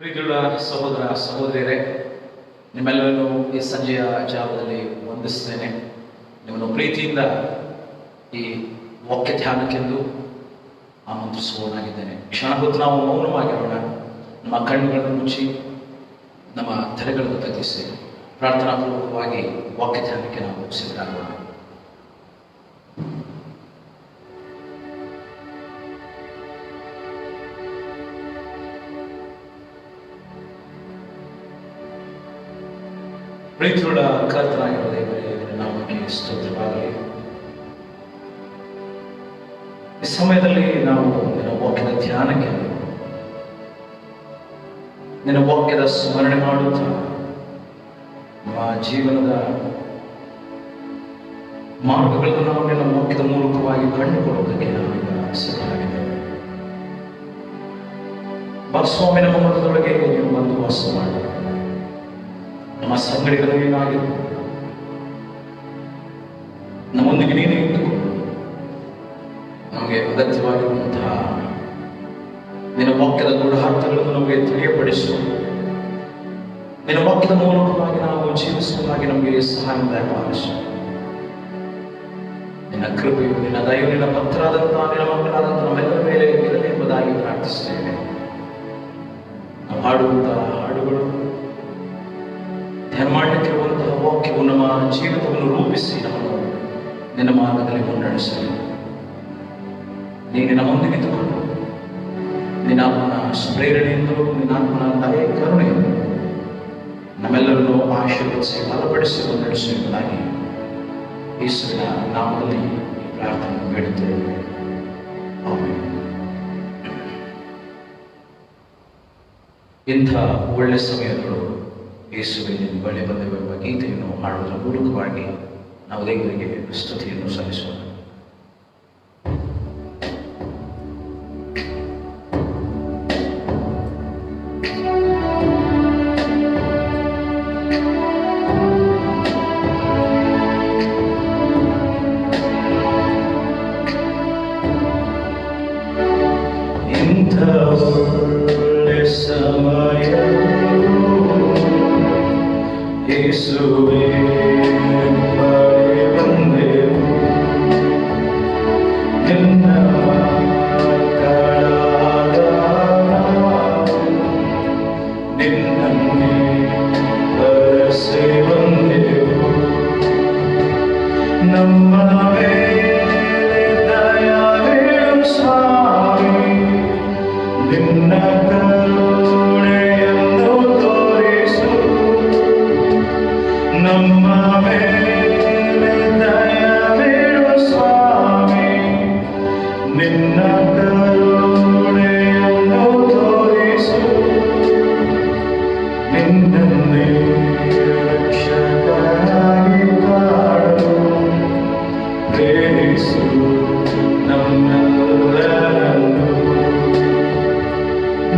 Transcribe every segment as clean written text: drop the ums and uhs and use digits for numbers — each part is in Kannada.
ಪ್ರೀತಿಯುಳ್ಳ ಸಹೋದರ ಸಹೋದರಿಯರೇ, ನಿಮ್ಮೆಲ್ಲರನ್ನು ಈ ಸಂಜೆಯ ಜಾವದಲ್ಲಿ ವಂದಿಸ್ತೇನೆ. ನಿಮ್ಮನ್ನು ಪ್ರೀತಿಯಿಂದ ಈ ವಾಕ್ಯ ಧ್ಯಾನಕ್ಕೆಂದು ಆಮಂತ್ರಿಸುವವನಾಗಿದ್ದೇನೆ. ಕ್ಷಣ ಹೊತ್ತು ನಾವು ಮೌನವಾಗಿರೋಣ. ನಮ್ಮ ಕಣ್ಣುಗಳನ್ನು ಮುಚ್ಚಿ ನಮ್ಮ ತಲೆಗಳನ್ನು ತಗ್ಗಿಸಿ ಪ್ರಾರ್ಥನಾಪೂರ್ವಕವಾಗಿ ವಾಕ್ಯ ಧ್ಯಾನಕ್ಕೆ ನಾವು ಸಿದ್ಧರಾಗೋಣ. ಪ್ರೀತಿಯುಳ್ಳ ಕರ್ತನಾಗಿರುವ ದೇವರೇ, ನಾಮಕ್ಕೆ ಸ್ತೋತ್ರವಾಗಲಿ. ಈ ಸಮಯದಲ್ಲಿ ನಾವು ನಿನ್ನ ವಾಕ್ಯದ ಧ್ಯಾನಕ್ಕೆ, ನಿನ್ನ ವಾಕ್ಯದ ಸ್ಮರಣೆ ಮಾಡುತ್ತಾ ನಮ್ಮ ಜೀವನದ ಮಾರ್ಗಗಳನ್ನು ನಾವು ನಿನ್ನ ವಾಕ್ಯದ ಮೂಲಕವಾಗಿ ಕಂಡುಕೊಳ್ಳುವುದಕ್ಕೆ ನಾವೀಗ ಸಿದ್ಧರಾಗಿದ್ದೇವೆ. ಸ್ವಾಮಿ, ನಮ್ಮ ಮನದೊಳಗೆ ನೀವು ಬಂದು ವಾಸ ಮಾಡಿ ನಮ್ಮ ಸಂಗಡಿಗಳು ಏನಾಗಿರು, ನಮ್ಮೊಂದಿಗೆ ನೀನೇ ಇಟ್ಟುಕೊಂಡು ನಮಗೆ ಅಗತ್ಯವಾಗಿರುವಂತಹ ನಿನ್ನ ವಾಕ್ಯದ ಗೂಢಾರ್ಥಗಳನ್ನು ನಮಗೆ ತಿಳಿಯಪಡಿಸು. ನಿನ್ನ ವಾಕ್ಯದ ಮೂಲಕವಾಗಿ ನಾವು ಜೀವಿಸುವುದಾಗಿ ನಮಗೆ ಸಹಾಯ ದಯಪಾಲಿಸು. ನಿನ್ನ ಕೃಪೆಯು, ನಿನ್ನ ದಯವು, ನಿನ್ನ ಭಕ್ತರಾದಂತಹ ನಿನ್ನ ಮಕ್ಕಳಾದಂತಹ ನಮ್ಮೆಲ್ಲರ ಮೇಲೆ ಇರಲಿ ಎಂಬುದಾಗಿ ಪ್ರಾರ್ಥಿಸುತ್ತೇವೆ. ನಾವು ಹಾಡುವಂತಹ ಹಾಡುಗಳು, ಧ್ಯಾನ ಮಾಡಲಿಕ್ಕಿರುವಂತಹ ವಾಕ್ಯವು ನಮ್ಮ ಜೀವಿತವನ್ನು ರೂಪಿಸಿ ನಮ್ಮನ್ನು ನಿನ್ನ ಮಾರ್ಗದಲ್ಲಿ ಮುನ್ನಡೆಸಲಿ. ನೀನು ನಮ್ಮೊಂದಿಗೆ ಇದ್ದುಕೊಂಡು ನಿನ್ನ ಆತ್ಮನ ಪ್ರೇರಣೆಯಿಂದಲೂ ನಿನ್ನ ಆತ್ಮನ ದಯೆ ಕರುಣೆಯಿಂದ ನಮ್ಮೆಲ್ಲರನ್ನು ಆಶೀರ್ವದಿಸಿ ಬಲಪಡಿಸಿ ಮುನ್ನಡೆಸುವುದಾಗಿ ಯೇಸುವಿನ ನಾಮದಲ್ಲಿ ಈ ಪ್ರಾರ್ಥನೆ ಬೇಡುತ್ತೇವೆ. ಆಮೆನ್. ಇಂಥ ಒಳ್ಳೆ ಸಮಯಗಳು ಯೇಸುವಿನ ಬಳಿ ಬಂದಿರುವ ಗೀತೆಯನ್ನು ಹಾಡುವುದರ ಮೂಲಕವಾಗಿ ನಾವು ದೇವರಿಗೆ ಸ್ತುತಿಯನ್ನು ಸಲ್ಲಿಸೋಣ. ಇಂಥ ಒಳ್ಳೆ ಸಮಯ ಯೇಸುವೇ ಬಳಿ ಬಂದೆವು, ನಿನ್ನ ಮಕ್ಕಳಾದ ನಾವು ನಿನ್ನನ್ನೇ ಕರೆಸಿ ಬಂದೆವು. ನಮ್ಮ ಮೇಲೆ ದಯವಿಡು ಸ್ವಾಮಿ, ನಿನ್ನ ಕರುಣೆಯನ್ನು ತೋರಿಸು. ನಮ್ಮ ಮೇಲೆ ದಯವಿಡು ಸ್ವಾಮಿ, ನಿನ್ನ ಕರುಣೆಯನ್ನು ತೋರಿಸು. ನಿನ್ನನ್ನೇ ರಕ್ಷಕನಾಗಿ ಕಾಣು, ಪ್ರೇರಿಸು ನಮ್ಮೆಲ್ಲರನ್ನು.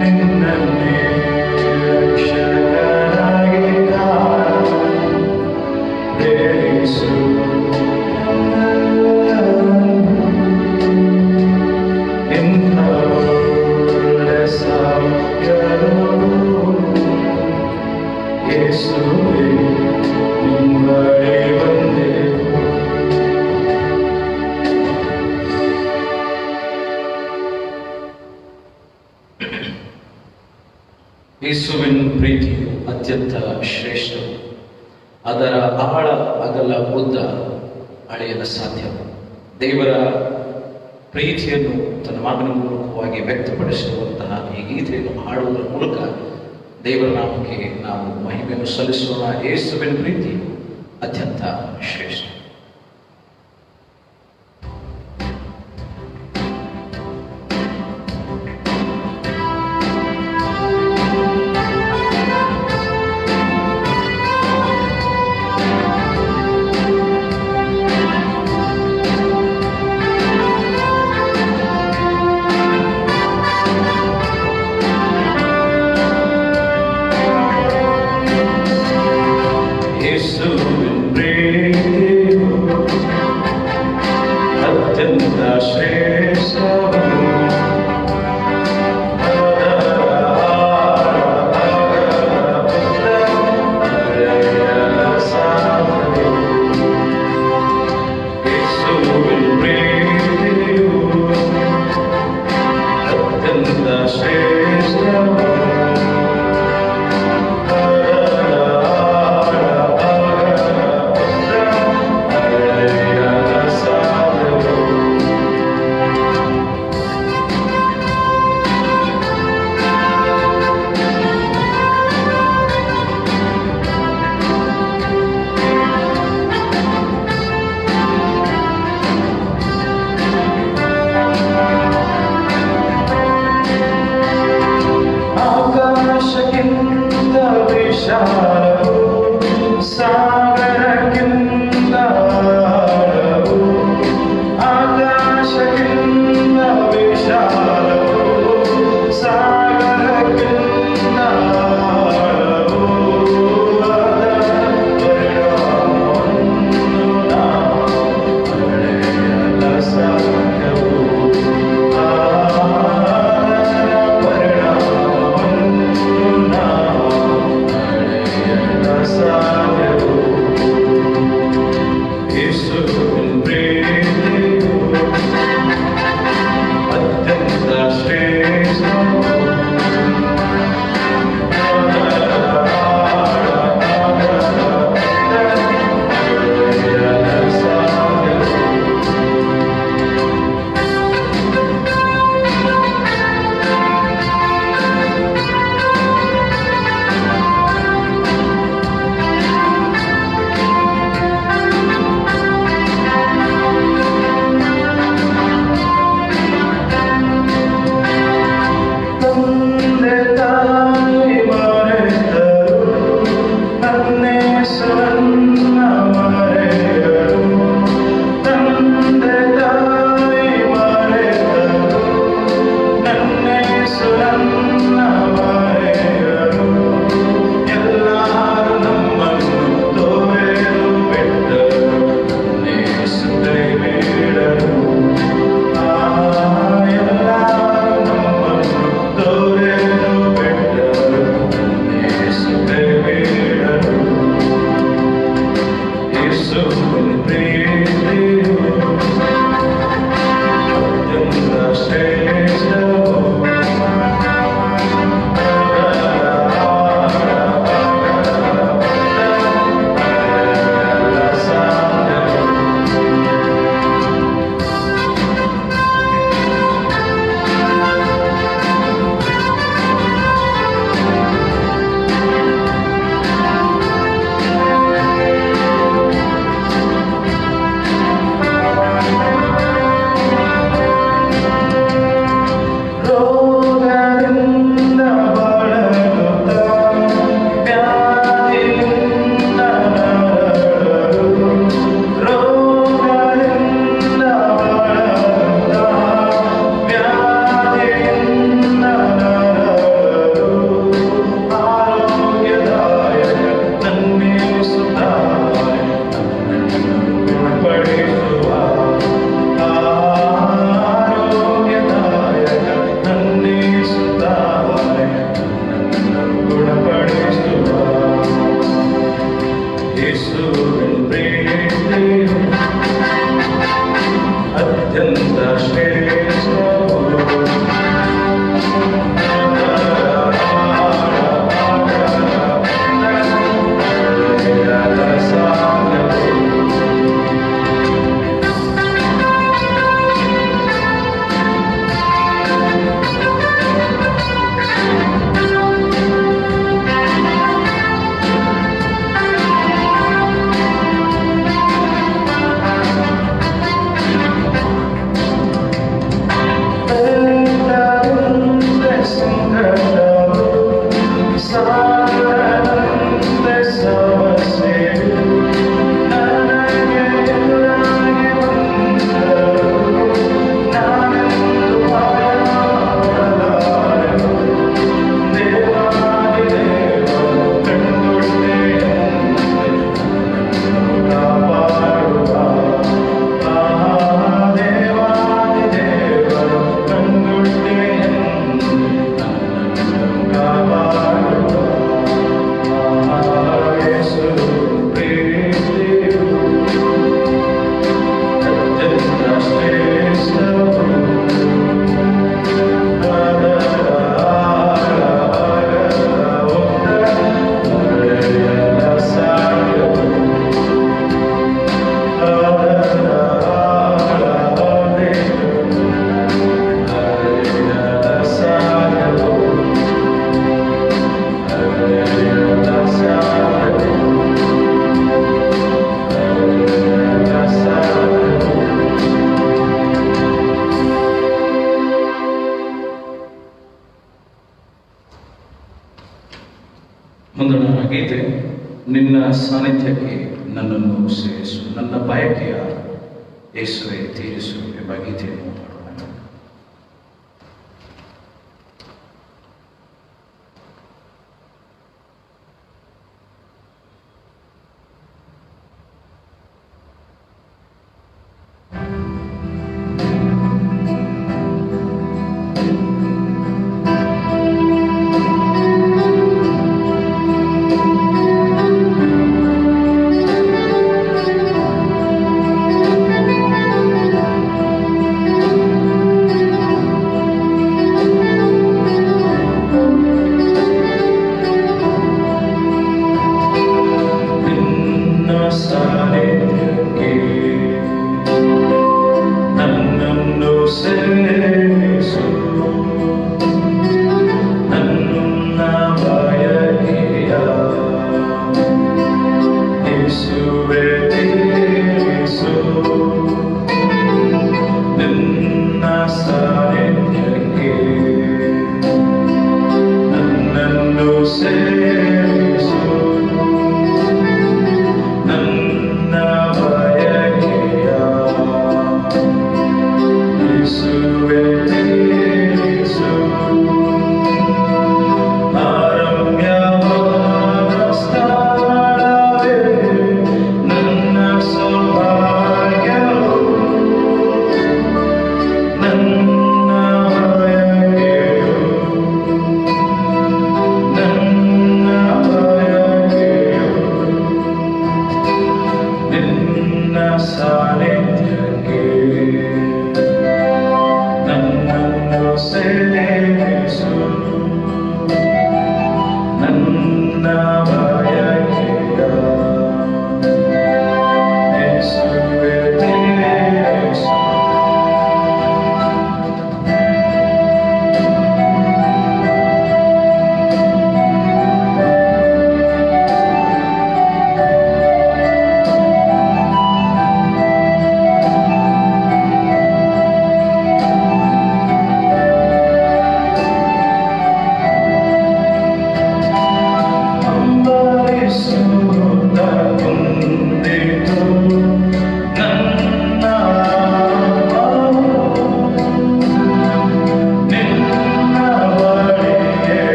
ನಿನ್ನನ್ನೇ ರಕ್ಷಕನಾಗಿ ಕಾಣು, ಪ್ರೇರಿಸು ನಮ್ಮೆಲ್ಲರನ್ನು. ಇಂಥ ಒಳ್ಳೆ ಸಮಯಗಳು ಯೇಸುವೇ ನಿಮ್ಮ ಬಳಿ ಬಂದೆವು. ಯೇಸುವಿನ ಪ್ರೀತಿ ಅತ್ಯಂತ ಶ್ರೇಷ್ಠ. ಅದರ ಆಳ, ಅಗಲ, ಉದ್ದ ಅಳೆಯಲು ಸಾಧ್ಯ. ದೇವರ ಪ್ರೀತಿಯನ್ನು ತನ್ನ ಮಗನ ಮೂಲಕವಾಗಿ ವ್ಯಕ್ತಪಡಿಸಿರುವಂತಹ ಈ ಗೀತೆಯನ್ನು ಹಾಡುವುದರ ಮೂಲಕ ದೇವರ ನಾಮಕ್ಕೆ ನಾವು ಮಹಿಮೆಯನ್ನು ಸಲ್ಲಿಸೋಣ. ಯೇಸುವಿನ ಪ್ರೀತಿ ಅತ್ಯಂತ ಶ್ರೇಷ್ಠ. ಯೇಸುವಿನ ಪ್ರೀತಿ ಮುಂದಣ ಗೀತೆ, ನಿನ್ನ ಸಾನ್ನಿಧ್ಯಕ್ಕೆ ನನ್ನನ್ನು ಸೇರಿಸು, ನನ್ನ ಬಯಕೆಯ ಯೇಸುವೆ ತೀರಿಸು ಎಂಬ ಗೀತೆಯನ್ನು ಪಾಡೋಣ.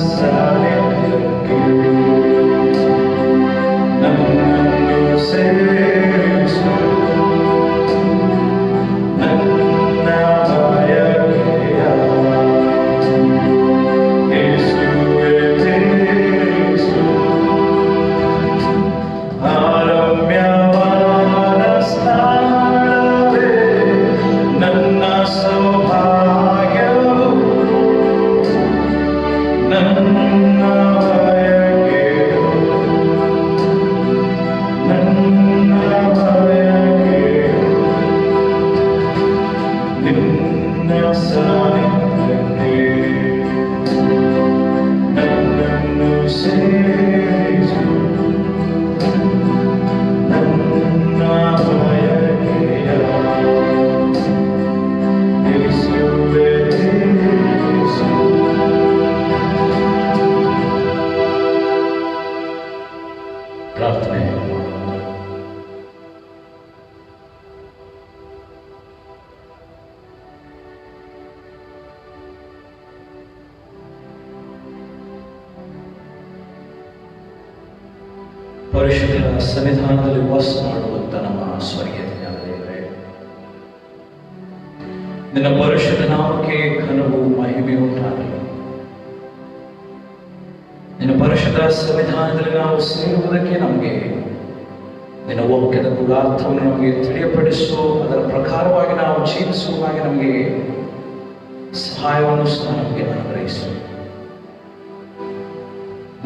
ಸಾನ್ನಿಧ್ಯಕ್ಕೆ ನನ್ನನ್ನು ಸೇರಿಸು. ನನ್ನ ಬಯಕೆಯ ಯೇಸುವೇ ತೀರಿಸು. ರಮ್ಯವಾದ ಸ್ಥಳವೇ ನನ್ನ ಸೌಭಾಗ್ಯವು. ನನ್ನ ಬಯಕೆಯು ನನ್ನ ಬಯಕೆಯು ನಿನ್ನ ಸಾನ್ನಿಧ್ಯಕ್ಕೆ ನನ್ನನ್ನು ಸೇರಿಸು. ನನ್ನ ಬಯಕೆಯ ಯೇಸುವೇ ತೀರಿಸು. ಪ್ರಾರ್ಥನೆ. ಪರಿಶುದ್ಧ ಸನ್ನಿಧಾನದಲ್ಲಿ ವಾಸ ಮಾಡುವಂತ ನಮ್ಮ ಸ್ವರ್ಗೀಯ ದೇವರೇ, ನಿನ್ನ ಪರಿಶುದ್ಧ ನಾಮಕ್ಕೆ ಘನವು ಮಹಿಮೆ ಉಂಟಾಗಲಿ. ನಿನ್ನ ಪರಿಶುದ್ಧ ಸನ್ನಿಧಾನದಲ್ಲಿ ನಾವು ಸೇರುವುದಕ್ಕೆ ನಮಗೆ ನಿನ್ನ ವಾಕ್ಯದ ಗುಣಾರ್ಥವನ್ನು ನಮಗೆ ತಿಳಿಯಪಡಿಸು. ಅದರ ಪ್ರಕಾರವಾಗಿ ನಾವು ಜೀವಿಸುವಾಗ ನಮಗೆ ಸಹಾಯವನ್ನು ಸಹ ನಮಗೆ ಅನುಗ್ರಹಿಸು.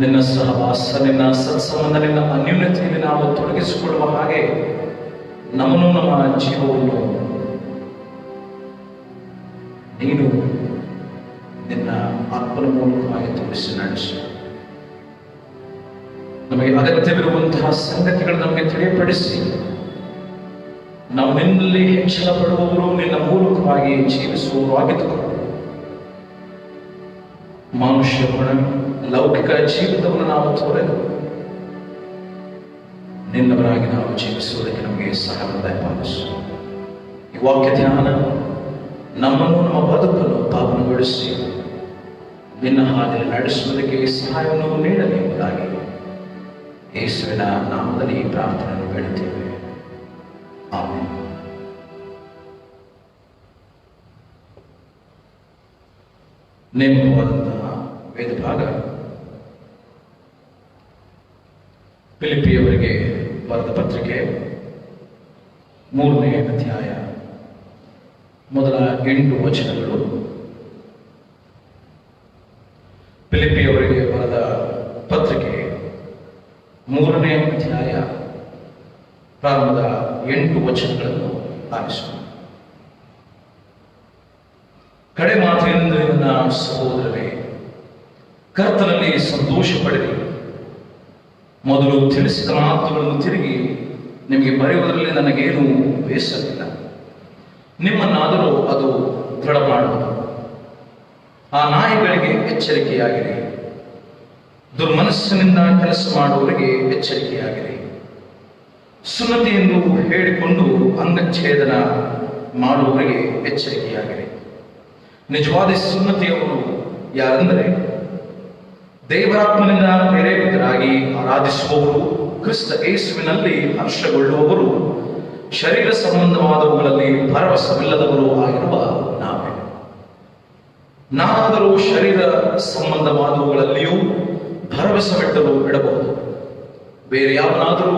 ನಿನ್ನ ಸಹವಾಸ, ನಿನ್ನ ಸತ್ಸಂಬಂಧ, ನಿನ್ನ ಅನ್ಯೂನ್ಯತೆಯಲ್ಲಿ ನಾವು ತೊಡಗಿಸಿಕೊಳ್ಳುವ ಹಾಗೆ ನಮ್ಮನ್ನು, ನಮ್ಮ ಜೀವವನ್ನು ನೀನು ನಿನ್ನ ಆತ್ಮನ ಮೂಲಕವಾಗಿ ತೋರಿಸಿ ನಡೆಸು. ನಮಗೆ ಅಗತ್ಯವಿರುವಂತಹ ಸಂಗತಿಗಳು ನಮಗೆ ತಿಳಿಯಪಡಿಸಿ ನಾವು ನಿನ್ನಲ್ಲಿ ಹೆಚ್ಚಳ ಪಡುವವರು, ನಿನ್ನ ಮೂಲಕವಾಗಿ ಜೀವಿಸುವವರು ಆಗಿದ್ದುಕೊಂಡು ಮನುಷ್ಯ ಗುಣ ಲೌಕಿಕ ಜೀವಿತವನ್ನು ನಾವು ತೊರೆದು ನಿನ್ನವರಾಗಿ ನಾವು ಜೀವಿಸುವುದಕ್ಕೆ ನಮಗೆ ಸಹಾಯ ದಯಪಾಲಿಸು. ಈ ವಾಕ್ಯ ಧ್ಯಾನ ನಮ್ಮನ್ನು, ನಮ್ಮ ಬದುಕನ್ನು ಪಾವನಗೊಳಿಸಿ ನಿನ್ನ ಹಾದಿಯಲ್ಲಿ ನಡೆಸುವುದಕ್ಕೆ ಸಹಾಯವನ್ನು ನೀಡಲಿ ಎಂಬುದಾಗಿ ಯೇಸುವಿನ ನಾಮದಲ್ಲಿ ಈ ಪ್ರಾರ್ಥನೆಯನ್ನು ಬೇಡುತ್ತೇವೆ. ಆಮೆನ್. ನೇಮಕವಾದಂತಹ ವೇದ ಭಾಗ ಫಿಲಿಪ್ಪಿಯವರಿಗೆ ಬರೆದ ಪತ್ರಿಕೆ 3ನೇ ಅಧ್ಯಾಯ ಮೊದಲ 8 ವಚನಗಳು. ಫಿಲಿಪ್ಪಿಯವರಿಗೆ ಬರೆದ ಪತ್ರಿಕೆ 3ನೇ ಅಧ್ಯಾಯ ಪ್ರಾರಂಭದ 8 ವಚನಗಳನ್ನು ಆಲಿಸೋಣ. ಕಡೆ ಮಾತಿನಿಂದ ನನ್ನ ಸಹೋದರರೇ, ಕರ್ತನಲ್ಲಿ ಸಂತೋಷ ಪಡೆದಿ. ಮೊದಲು ತಿಳಿಸಿದ ಮಾತುಗಳನ್ನು ತಿರುಗಿ ನಿಮಗೆ ಬರೆಯುವುದರಲ್ಲಿ ನನಗೇನು ಬೇಸರವಿಲ್ಲ. ನಿಮ್ಮನ್ನಾದರೂ ಅದು ದೃಢ ಮಾಡುವುದು. ಆ ನಾಯಿಗಳಿಗೆ ಎಚ್ಚರಿಕೆಯಾಗಿರಿ, ದುರ್ಮನಸ್ಸಿನಿಂದ ಕೆಲಸ ಮಾಡುವವರಿಗೆ ಎಚ್ಚರಿಕೆಯಾಗಿರಿ. ಸುನ್ನತಿ ಎಂದು ಹೇಳಿಕೊಂಡು ಅಂಗಚ್ಛೇದನ ಮಾಡುವವರಿಗೆ ಎಚ್ಚರಿಕೆಯಾಗಿರಿ. ನಿಜವಾದ ಸುನ್ನತಿಯವರು ಯಾರೆಂದರೆ ದೇವರಾತ್ಮನಿಂದ ಪ್ರೇರೇಪಿತರಾಗಿ ಆರಾಧಿಸುವವರು, ಕ್ರಿಸ್ತ ಯೇಸುವಿನಲ್ಲಿ ಹರ್ಷಗೊಳ್ಳುವವರು, ಶರೀರ ಸಂಬಂಧವಾದವುಗಳಲ್ಲಿ ಭರವಸವಿಲ್ಲದವರು ಆಗಿರುವ ನಾವೇ. ನಾನಾದರೂ ಶರೀರ ಸಂಬಂಧವಾದವುಗಳಲ್ಲಿಯೂ ಭರವಸವಿಟ್ಟರೂ ಬಿಡಬಹುದು. ಬೇರೆ ಯಾವನಾದರೂ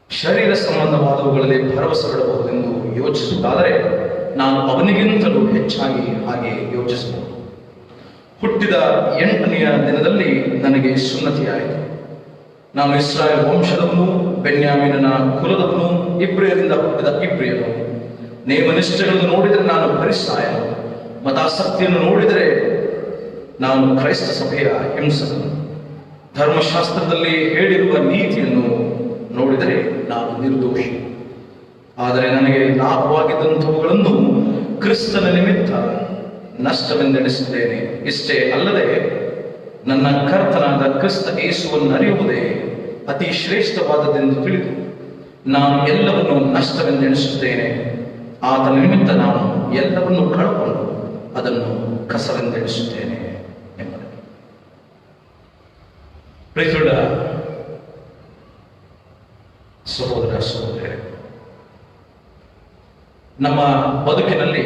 ಶರೀರ ಸಂಬಂಧವಾದವುಗಳಲ್ಲಿ ಭರವಸೆ ಬಿಡಬಹುದೆಂದು ಯೋಚಿಸುವುದಾದರೆ ನಾನು ಅವನಿಗಿಂತಲೂ ಹೆಚ್ಚಾಗಿ ಹಾಗೆ ಯೋಚಿಸಬಹುದು. ಹುಟ್ಟಿದ 8ನೆಯ ದಿನದಲ್ಲಿ ನನಗೆ ಸುನ್ನತಿಯಾಯಿತು. ನಾನು ಇಸ್ರಾಯೇಲ್ ವಂಶದವನು, ಬೆನ್ಯಾಮೀನನ ಕುಲದವನು, ಇಬ್ರಿಯರಿಂದ ಹುಟ್ಟಿದ ಇಬ್ರಿಯನು. ನೇಮನಿಷ್ಠೆಗಳನ್ನು ನೋಡಿದರೆ ನಾನು ಫರಿಸಾಯನು, ಮತಾಸಕ್ತಿಯನ್ನು ನೋಡಿದರೆ ನಾನು ಕ್ರೈಸ್ತ ಸಭೆಯ ಹಿಂಸಕನು. ಧರ್ಮಶಾಸ್ತ್ರದಲ್ಲಿ ಹೇಳಿರುವ ನೀತಿಯನ್ನು ನೋಡಿದರೆ ನಾನು ನಿರ್ದೋಷಿ. ಆದರೆ ನನಗೆ ಲಾಭವಾಗಿದ್ದಂಥವುಗಳನ್ನು ಕ್ರಿಸ್ತನ ನಿಮಿತ್ತ ನಷ್ಟವೆಂದೆಣಿಸಿದ್ದೇನೆ. ಇಷ್ಟೇ ಅಲ್ಲದೆ ನನ್ನ ಕರ್ತನಾದ ಕ್ರಿಸ್ತ ಯೇಸುವನ್ನು ಅರಿಯುವುದೇ ಅತಿ ಶ್ರೇಷ್ಠವಾದದೆಂದು ತಿಳಿದು ನಾನು ಎಲ್ಲವನ್ನು ನಷ್ಟವೆಂದೆಣಿಸುತ್ತೇನೆ. ಆತನ ನಿಮಿತ್ತ ನಾನು ಎಲ್ಲವನ್ನು ಕಳಕೊಂಡು ಅದನ್ನು ಕಸವೆಂದೆಣಿಸುತ್ತೇನೆ. ಪ್ರೀತಿಯುಳ್ಳ ಸಹೋದರ ಸಹೋದರಿಯರೇ, ನಮ್ಮ ಬದುಕಿನಲ್ಲಿ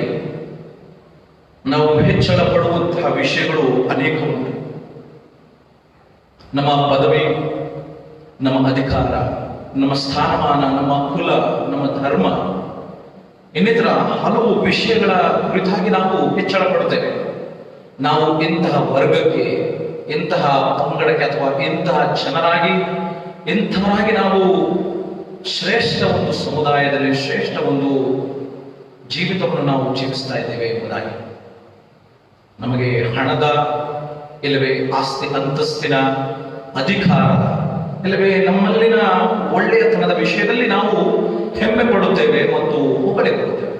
ನಾವು ಹೆಚ್ಚಳ ಪಡುವಂತಹ ವಿಷಯಗಳು ಅನೇಕ ಉಂಟು. ನಮ್ಮ ಪದವಿ, ನಮ್ಮ ಅಧಿಕಾರ, ನಮ್ಮ ಸ್ಥಾನಮಾನ, ನಮ್ಮ ಕುಲ, ನಮ್ಮ ಧರ್ಮ, ಇನ್ನಿತರ ಹಲವು ವಿಷಯಗಳ ಕುರಿತಾಗಿ ನಾವು ಹೆಚ್ಚಳ ಪಡುತ್ತೇವೆ. ನಾವು ಇಂತಹ ವರ್ಗಕ್ಕೆ, ಇಂತಹ ಪಂಗಡಕ್ಕೆ ಅಥವಾ ಇಂತಹ ಇಂಥವರಾಗಿ ನಾವು ಶ್ರೇಷ್ಠ ಒಂದು ಸಮುದಾಯದಲ್ಲಿ ಶ್ರೇಷ್ಠ ಒಂದು ಜೀವಿತವನ್ನು ನಾವು ಜೀವಿಸ್ತಾ ಇದ್ದೇವೆ ಎಂಬುದಾಗಿ, ನಮಗೆ ಹಣದ ಇಲ್ಲವೇ ಆಸ್ತಿ ಅಂತಸ್ತಿನ ಅಧಿಕಾರದ ಇಲ್ಲವೇ ನಮ್ಮಲ್ಲಿನ ಒಳ್ಳೆಯತನದ ವಿಷಯದಲ್ಲಿ ನಾವು ಹೆಮ್ಮೆ ಪಡುತ್ತೇವೆ ಮತ್ತು ಹೊಗಳಿ ಕೊಡುತ್ತೇವೆ.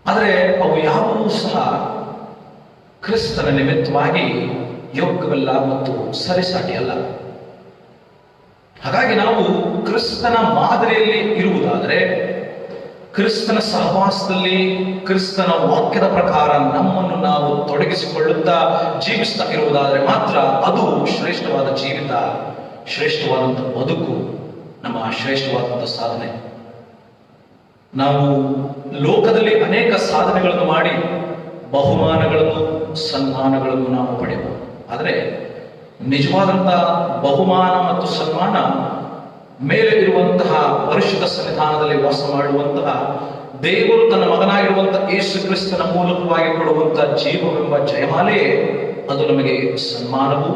ಆದರೆ ಅವು ಯಾವುವೂ ಸಹ ಕ್ರಿಸ್ತನ ನಿಮಿತ್ತವಾಗಿ ಯೋಗ್ಯವಲ್ಲ ಮತ್ತು ಸರಿಸಾಟಿಯಲ್ಲ. ಹಾಗಾಗಿ ನಾವು ಕ್ರಿಸ್ತನ ಮಾದರಿಯಲ್ಲಿ ಇರುವುದಾದರೆ, ಕ್ರಿಸ್ತನ ಸಹವಾಸದಲ್ಲಿ ಕ್ರಿಸ್ತನ ವಾಕ್ಯದ ಪ್ರಕಾರ ನಮ್ಮನ್ನು ನಾವು ತೊಡಗಿಸಿಕೊಳ್ಳುತ್ತಾ ಜೀವಿಸ್ತಾ ಇರುವುದಾದರೆ ಮಾತ್ರ ಅದು ಶ್ರೇಷ್ಠವಾದ ಜೀವಿತ, ಶ್ರೇಷ್ಠವಾದಂಥ ಬದುಕು, ನಮ್ಮ ಶ್ರೇಷ್ಠವಾದಂಥ ಸಾಧನೆ. ನಾವು ಲೋಕದಲ್ಲಿ ಅನೇಕ ಸಾಧನೆಗಳನ್ನು ಮಾಡಿ ಬಹುಮಾನಗಳನ್ನು ಸನ್ಮಾನಗಳನ್ನು ನಾವು ಪಡೆಯಬಹುದು. ಆದರೆ ನಿಜವಾದಂತಹ ಬಹುಮಾನ ಮತ್ತು ಸನ್ಮಾನ ಮೇಲೆ ಇರುವಂತಹ ಪರಿಶುದ್ಧ ಸನ್ನಿಧಾನದಲ್ಲಿ ವಾಸ ಮಾಡುವಂತಹ ದೇವರು ತನ್ನ ಮಗನಾಗಿರುವಂತಹ ಯೇಸು ಕ್ರಿಸ್ತನ ಮೂಲಕವಾಗಿ ಕೊಡುವಂತಹ ಜೀವವೆಂಬ ಜಯಮಾಲೆಯೇ ಅದು ನಮಗೆ ಸನ್ಮಾನವು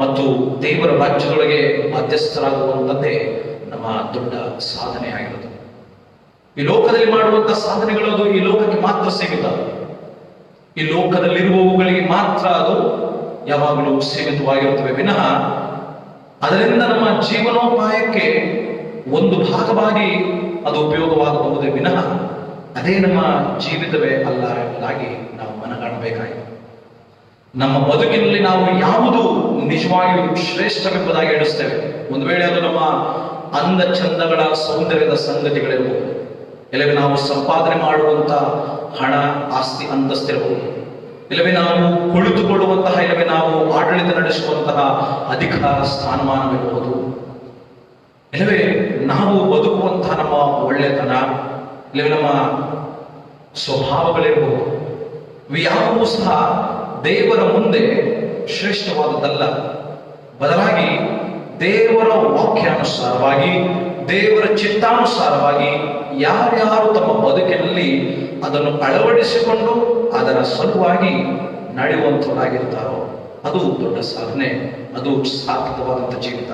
ಮತ್ತು ದೇವರ ರಾಜ್ಯದೊಳಗೆ ಮಧ್ಯಸ್ಥರಾಗುವಂಥದ್ದೇ ನಮ್ಮ ದೊಡ್ಡ ಸಾಧನೆ ಆಗಿರುತ್ತದೆ. ಈ ಲೋಕದಲ್ಲಿ ಮಾಡುವಂತಹ ಸಾಧನೆಗಳು ಅದು ಈ ಲೋಕಕ್ಕೆ ಮಾತ್ರ ಸೀಮಿತ. ಈ ಲೋಕದಲ್ಲಿರುವವುಗಳಿಗೆ ಮಾತ್ರ ಅದು ಯಾವಾಗಲೂ ಸೀಮಿತವಾಗಿರುತ್ತವೆ ವಿನಃ ಅದರಿಂದ ನಮ್ಮ ಜೀವನೋಪಾಯಕ್ಕೆ ಒಂದು ಭಾಗವಾಗಿ ಅದು ಉಪಯೋಗವಾಗಬಹುದೇ ವಿನಃ ಅದೇ ನಮ್ಮ ಜೀವಿತವೇ ಅಲ್ಲ ಎಂಬುದಾಗಿ ನಾವು ಮನಗಾಣಬೇಕಾಗಿದೆ. ನಮ್ಮ ಬದುಕಿನಲ್ಲಿ ನಾವು ಯಾವುದು ನಿಜವಾಗಿಯೂ ಶ್ರೇಷ್ಠವೆಂಬುದಾಗಿ ಎಣಿಸ್ತೇವೆ. ಒಂದು ವೇಳೆ ಅದು ನಮ್ಮ ಅಂದ ಚಂದಗಳ ಸೌಂದರ್ಯದ ಸಂಗತಿಗಳಿರಬಹುದು, ಇಲ್ಲವೇ ನಾವು ಸಂಪಾದನೆ ಮಾಡುವಂತ ಹಣ ಆಸ್ತಿ ಅಂತಸ್ತಿರಬಹುದು, ಇಲ್ಲವೇ ನಾವು ಕುಳಿತುಕೊಳ್ಳುವಂತಹ ಇಲ್ಲವೇ ನಾವು ಆಡಳಿತ ನಡೆಸುವಂತಹ ಅಧಿಕಾರ ಸ್ಥಾನಮಾನವಿರಬಹುದು, ಇಲ್ಲವೇ ನಾವು ಬದುಕುವಂತಹ ನಮ್ಮ ಒಳ್ಳೆತನ, ಇಲ್ಲವೇ ನಮ್ಮ ಸ್ವಭಾವಗಳಿರಬಹುದು. ಇವು ಸಹ ದೇವರ ಮುಂದೆ ಶ್ರೇಷ್ಠವಾದದ್ದಲ್ಲ. ಬದಲಾಗಿ ದೇವರ ವಾಕ್ಯಾನುಸಾರವಾಗಿ, ದೇವರ ಚಿತ್ತಾನುಸಾರವಾಗಿ ಯಾರ್ಯಾರು ತಮ್ಮ ಬದುಕಿನಲ್ಲಿ ಅದನ್ನು ಅಳವಡಿಸಿಕೊಂಡು ಅದರ ಸಲುವಾಗಿ ನಡೆಯುವಂಥವರಾಗಿರ್ತಾರೋ ಅದು ದೊಡ್ಡ ಸಾಧನೆ, ಅದು ಸಾರ್ಥಕವಾದಂಥ ಜೀವಿತ.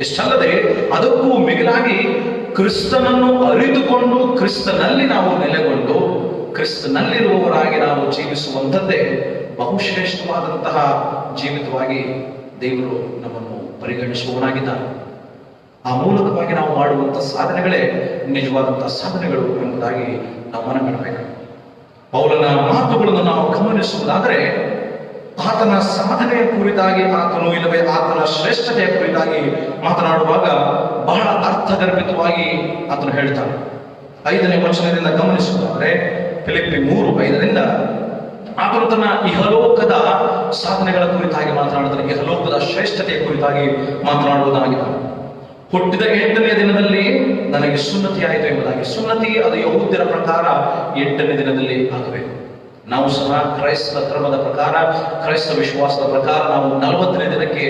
ಇಷ್ಟಲ್ಲದೆ ಅದಕ್ಕೂ ಮಿಗಿಲಾಗಿ ಕ್ರಿಸ್ತನನ್ನು ಅರಿತುಕೊಂಡು ಕ್ರಿಸ್ತನಲ್ಲಿ ನಾವು ನೆಲೆಗೊಂಡು ಕ್ರಿಸ್ತನಲ್ಲಿರುವವರಾಗಿ ನಾವು ಜೀವಿಸುವಂಥದ್ದೇ ಬಹುಶ್ರೇಷ್ಠವಾದಂತಹ ಜೀವಿತವಾಗಿ ದೇವರು ನಮ್ಮನ್ನು ಪರಿಗಣಿಸುವವನಾಗಿದ್ದಾನೆ. ಆ ಮೂಲಕವಾಗಿ ನಾವು ಮಾಡುವಂತಹ ಸಾಧನೆಗಳೇ ನಿಜವಾದಂತಹ ಸಾಧನೆಗಳು ಎಂಬುದಾಗಿ ನಾವು ಮನಗಣಬೇಕು. ಪೌಲನ ಮಾತುಗಳನ್ನು ನಾವು ಗಮನಿಸುವುದಾದರೆ ಆತನ ಸಾಧನೆಯ ಕುರಿತಾಗಿ ಆತನು ಇಲ್ಲವೇ ಆತನ ಶ್ರೇಷ್ಠತೆಯ ಕುರಿತಾಗಿ ಮಾತನಾಡುವಾಗ ಬಹಳ ಅರ್ಥಗರ್ಭಿತವಾಗಿ ಆತನು ಹೇಳ್ತಾನೆ. 5ನೇ ವಚನದಿಂದ ಗಮನಿಸುವುದಾದರೆ ಫಿಲಿಪ್ಪಿ 3:5 ಆತನು ತನ್ನ ಇಹಲೋಕದ ಸಾಧನೆಗಳ ಕುರಿತಾಗಿ ಮಾತನಾಡುತ್ತಾನೆ. ಇಹಲೋಕದ ಶ್ರೇಷ್ಠತೆಯ ಕುರಿತಾಗಿ ಮಾತನಾಡುವುದಾಗಿದೆ. ಹುಟ್ಟಿದ 8ನೇ ದಿನದಲ್ಲಿ ನನಗೆ ಸುನ್ನತಿ ಆಯಿತು ಎಂಬುದಾಗಿ. ಸುನ್ನತಿ ಅದು ಯಹೂದ್ಯರ ಪ್ರಕಾರ 8ನೇ ದಿನದಲ್ಲಿ ಆಗಬೇಕು. ನಾವು ಸಹ ಕ್ರೈಸ್ತ ಧರ್ಮದ ಪ್ರಕಾರ, ಕ್ರೈಸ್ತ ವಿಶ್ವಾಸದ ಪ್ರಕಾರ ನಾವು 40ನೇ ದಿನಕ್ಕೆ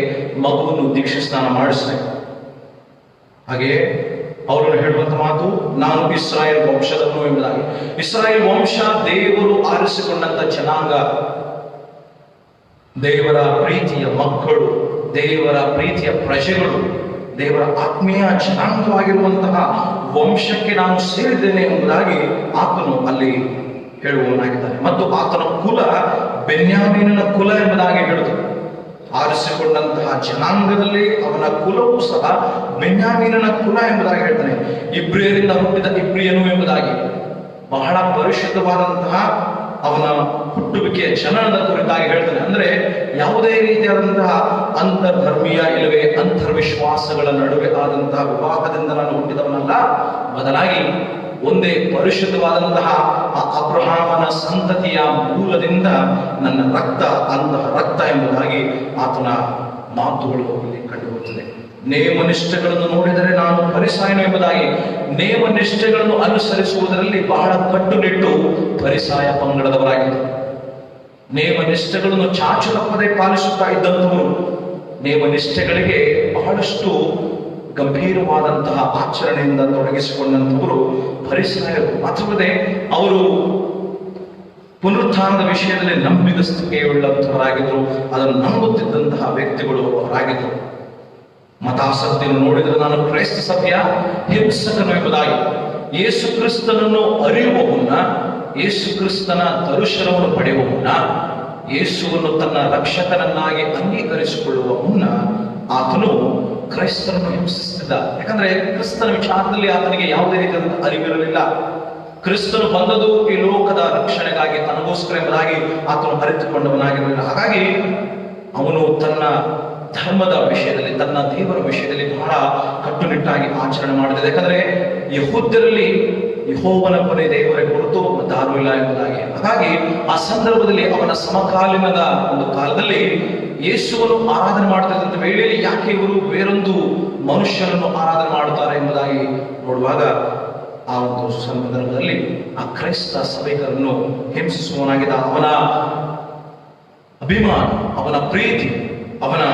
ಮಗುವನ್ನು ದೀಕ್ಷಾ ಸ್ನಾನ ಮಾಡಿಸಬೇಕು. ಹಾಗೆಯೇ ಅವರನ್ನು ಹೇಳುವಂತ ಮಾತು, ನಾನು ಇಸ್ರಾಯೇಲ್ ವಂಶದವನು ಎಂಬುದಾಗಿ. ಇಸ್ರಾಯೇಲ್ ವಂಶ ದೇವರು ಆರಿಸಿಕೊಂಡಂತ ಜನಾಂಗ, ದೇವರ ಪ್ರೀತಿಯ ಮಕ್ಕಳು, ದೇವರ ಪ್ರೀತಿಯ ಪ್ರಜೆಗಳು, ದೇವರ ಆತ್ಮೀಯ ಜನಾಂಗವಾಗಿರುವಂತಹ ವಂಶಕ್ಕೆ ನಾನು ಸೇರಿದ್ದೇನೆ ಎಂಬುದಾಗಿ ಆತನು ಅಲ್ಲಿ ಹೇಳುವವನಾಗಿದ್ದಾನೆ. ಮತ್ತು ಆತನ ಕುಲ ಬೆನ್ಯಾಮೀನನ ಕುಲ ಎಂಬುದಾಗಿ ಹೇಳುತ್ತದೆ. ಆರಿಸಿಕೊಂಡಂತಹ ಜನಾಂಗದಲ್ಲಿ ಅವನ ಕುಲವೂ ಸಹ ಬೆನ್ಯಾಮೀನನ ಕುಲ ಎಂಬುದಾಗಿ ಹೇಳ್ತಾನೆ. ಇಬ್ರಿಯರಿಂದ ಹುಟ್ಟಿದ ಇಬ್ರಿಯನು ಎಂಬುದಾಗಿ ಬಹಳ ಪರಿಶುದ್ಧವಾದಂತಹ ಅವನ ಹುಟ್ಟುವಿಕೆಯ ಜನನದ ಕುರಿತಾಗಿ ಹೇಳ್ತಾನೆ. ಅಂದ್ರೆ ಯಾವುದೇ ರೀತಿಯಾದಂತಹ ಅಂತರ್ಧರ್ಮೀಯ ಇಲ್ಲವೇ ಅಂತರ್ವಿಶ್ವಾಸಗಳ ನಡುವೆ ಆದಂತಹ ವಿವಾಹದಿಂದ ನಾನು ಹುಟ್ಟಿದವನಲ್ಲ, ಬದಲಾಗಿ ಒಂದೇ ಪರಿಶುದ್ಧವಾದಂತಹ ಅಬ್ರಹಾಮನ ಸಂತತಿಯ ಮೂಲದಿಂದ ನನ್ನ ರಕ್ತ ಅಂತಹ ರಕ್ತ ಎಂಬುದಾಗಿ ಆತನ ಮಾತುಗಳು ಇಲ್ಲಿ ಕಂಡುಬರುತ್ತದೆ. ನೇಮನಿಷ್ಠೆಗಳನ್ನು ನೋಡಿದರೆ ನಾನು ಫರಿಸಾಯನು ಎಂಬುದಾಗಿ. ನೇಮನಿಷ್ಠೆಗಳನ್ನು ಅನುಸರಿಸುವುದರಲ್ಲಿ ಬಹಳ ಕಟ್ಟುನಿಟ್ಟು ಫರಿಸಾಯ ಪಂಗಡದವರಾಗಿದ್ದರು. ನೇಮನಿಷ್ಠೆಗಳನ್ನು ಚಾಚುತಪ್ಪದೆ ಪಾಲಿಸುತ್ತಾ ಇದ್ದಂಥವರು, ನೇಮನಿಷ್ಠೆಗಳಿಗೆ ಬಹಳಷ್ಟು ಗಂಭೀರವಾದಂತಹ ಆಚರಣೆಯಿಂದ ತೊಡಗಿಸಿಕೊಂಡಂಥವರು ಫರಿಸಾಯರು. ಮಾತ್ರವಲ್ಲದೆ ಅವರು ಪುನರುತ್ಥಾನದ ವಿಷಯದಲ್ಲಿ ನಂಬಿಗಸ್ತಿಕೆಯುಳ್ಳಂಥವರಾಗಿದ್ದರು. ಅದನ್ನು ನಂಬುತ್ತಿದ್ದಂತಹ ವ್ಯಕ್ತಿಗಳು ಅವರಾಗಿದ್ದರು. ಮತಾಸಕ್ತಿಯನ್ನು ನೋಡಿದರೆ ನಾನು ಕ್ರೈಸ್ತ ಸಭೆಯ ಹಿಂಸಕನು ಎಂಬುದಾಗಿ. ಯೇಸು ಕ್ರಿಸ್ತನನ್ನು ಅರಿಯುವವನ್ನ, ಯೇಸು ಕ್ರಿಸ್ತನ ದರ್ಶನವನ್ನು ಪಡೆಯುವ ಮುನ್ನ, ಯೇಸುವನ್ನು ತನ್ನ ರಕ್ಷಕನನ್ನಾಗಿ ಅಂಗೀಕರಿಸಿಕೊಳ್ಳುವ ಮುನ್ನ ಆತನು ಕ್ರೈಸ್ತರನ್ನು ಹಿಂಸಿಸುತ್ತಿದ್ದ. ಯಾಕಂದ್ರೆ ಕ್ರಿಸ್ತನ ವಿಚಾರದಲ್ಲಿ ಆತನಿಗೆ ಯಾವುದೇ ರೀತಿಯಾದ ಅರಿವಿರಲಿಲ್ಲ. ಕ್ರಿಸ್ತನು ಬಂದದು ಈ ಲೋಕದ ರಕ್ಷಣೆಗಾಗಿ, ತನಗೋಸ್ಕರ ಎಂಬುದಾಗಿ ಆತನು ಅರಿತುಕೊಂಡವನಾಗಿರಲಿಲ್ಲ. ಹಾಗಾಗಿ ಅವನು ತನ್ನ ಧರ್ಮದ ವಿಷಯದಲ್ಲಿ, ತನ್ನ ದೇವರ ವಿಷಯದಲ್ಲಿ ಬಹಳ ಕಟ್ಟುನಿಟ್ಟಾಗಿ ಆಚರಣೆ ಮಾಡಿದೆ. ಯಾಕಂದ್ರೆ ಯೆಹೂದ್ಯರಲ್ಲಿ ಯೆಹೋವನೊಬ್ಬನೇ ದೇವರೇ ಹೊರತು ಮತ್ತಾರೂ ಇಲ್ಲ ಎಂಬುದಾಗಿ. ಹಾಗಾಗಿ ಆ ಸಂದರ್ಭದಲ್ಲಿ ಅವನ ಸಮಕಾಲೀನದ ಒಂದು ಕಾಲದಲ್ಲಿ ಯೇಸುವನ್ನು ಆರಾಧನೆ ಮಾಡುತ್ತಿದ್ದಂಥ ವೇಳೆಯಲ್ಲಿ ಯಾಕೆ ಇವರು ಬೇರೊಂದು ಮನುಷ್ಯರನ್ನು ಆರಾಧನೆ ಮಾಡುತ್ತಾರೆ ಎಂಬುದಾಗಿ ನೋಡುವಾಗ ಆ ಒಂದು ಸಂದರ್ಭದಲ್ಲಿ ಆ ಕ್ರೈಸ್ತ ಸಭೆಗಳನ್ನು ಹಿಂಸಿಸುವವನಾಗಿದ್ದ. ಅವನ ಅಭಿಮಾನ, ಅವನ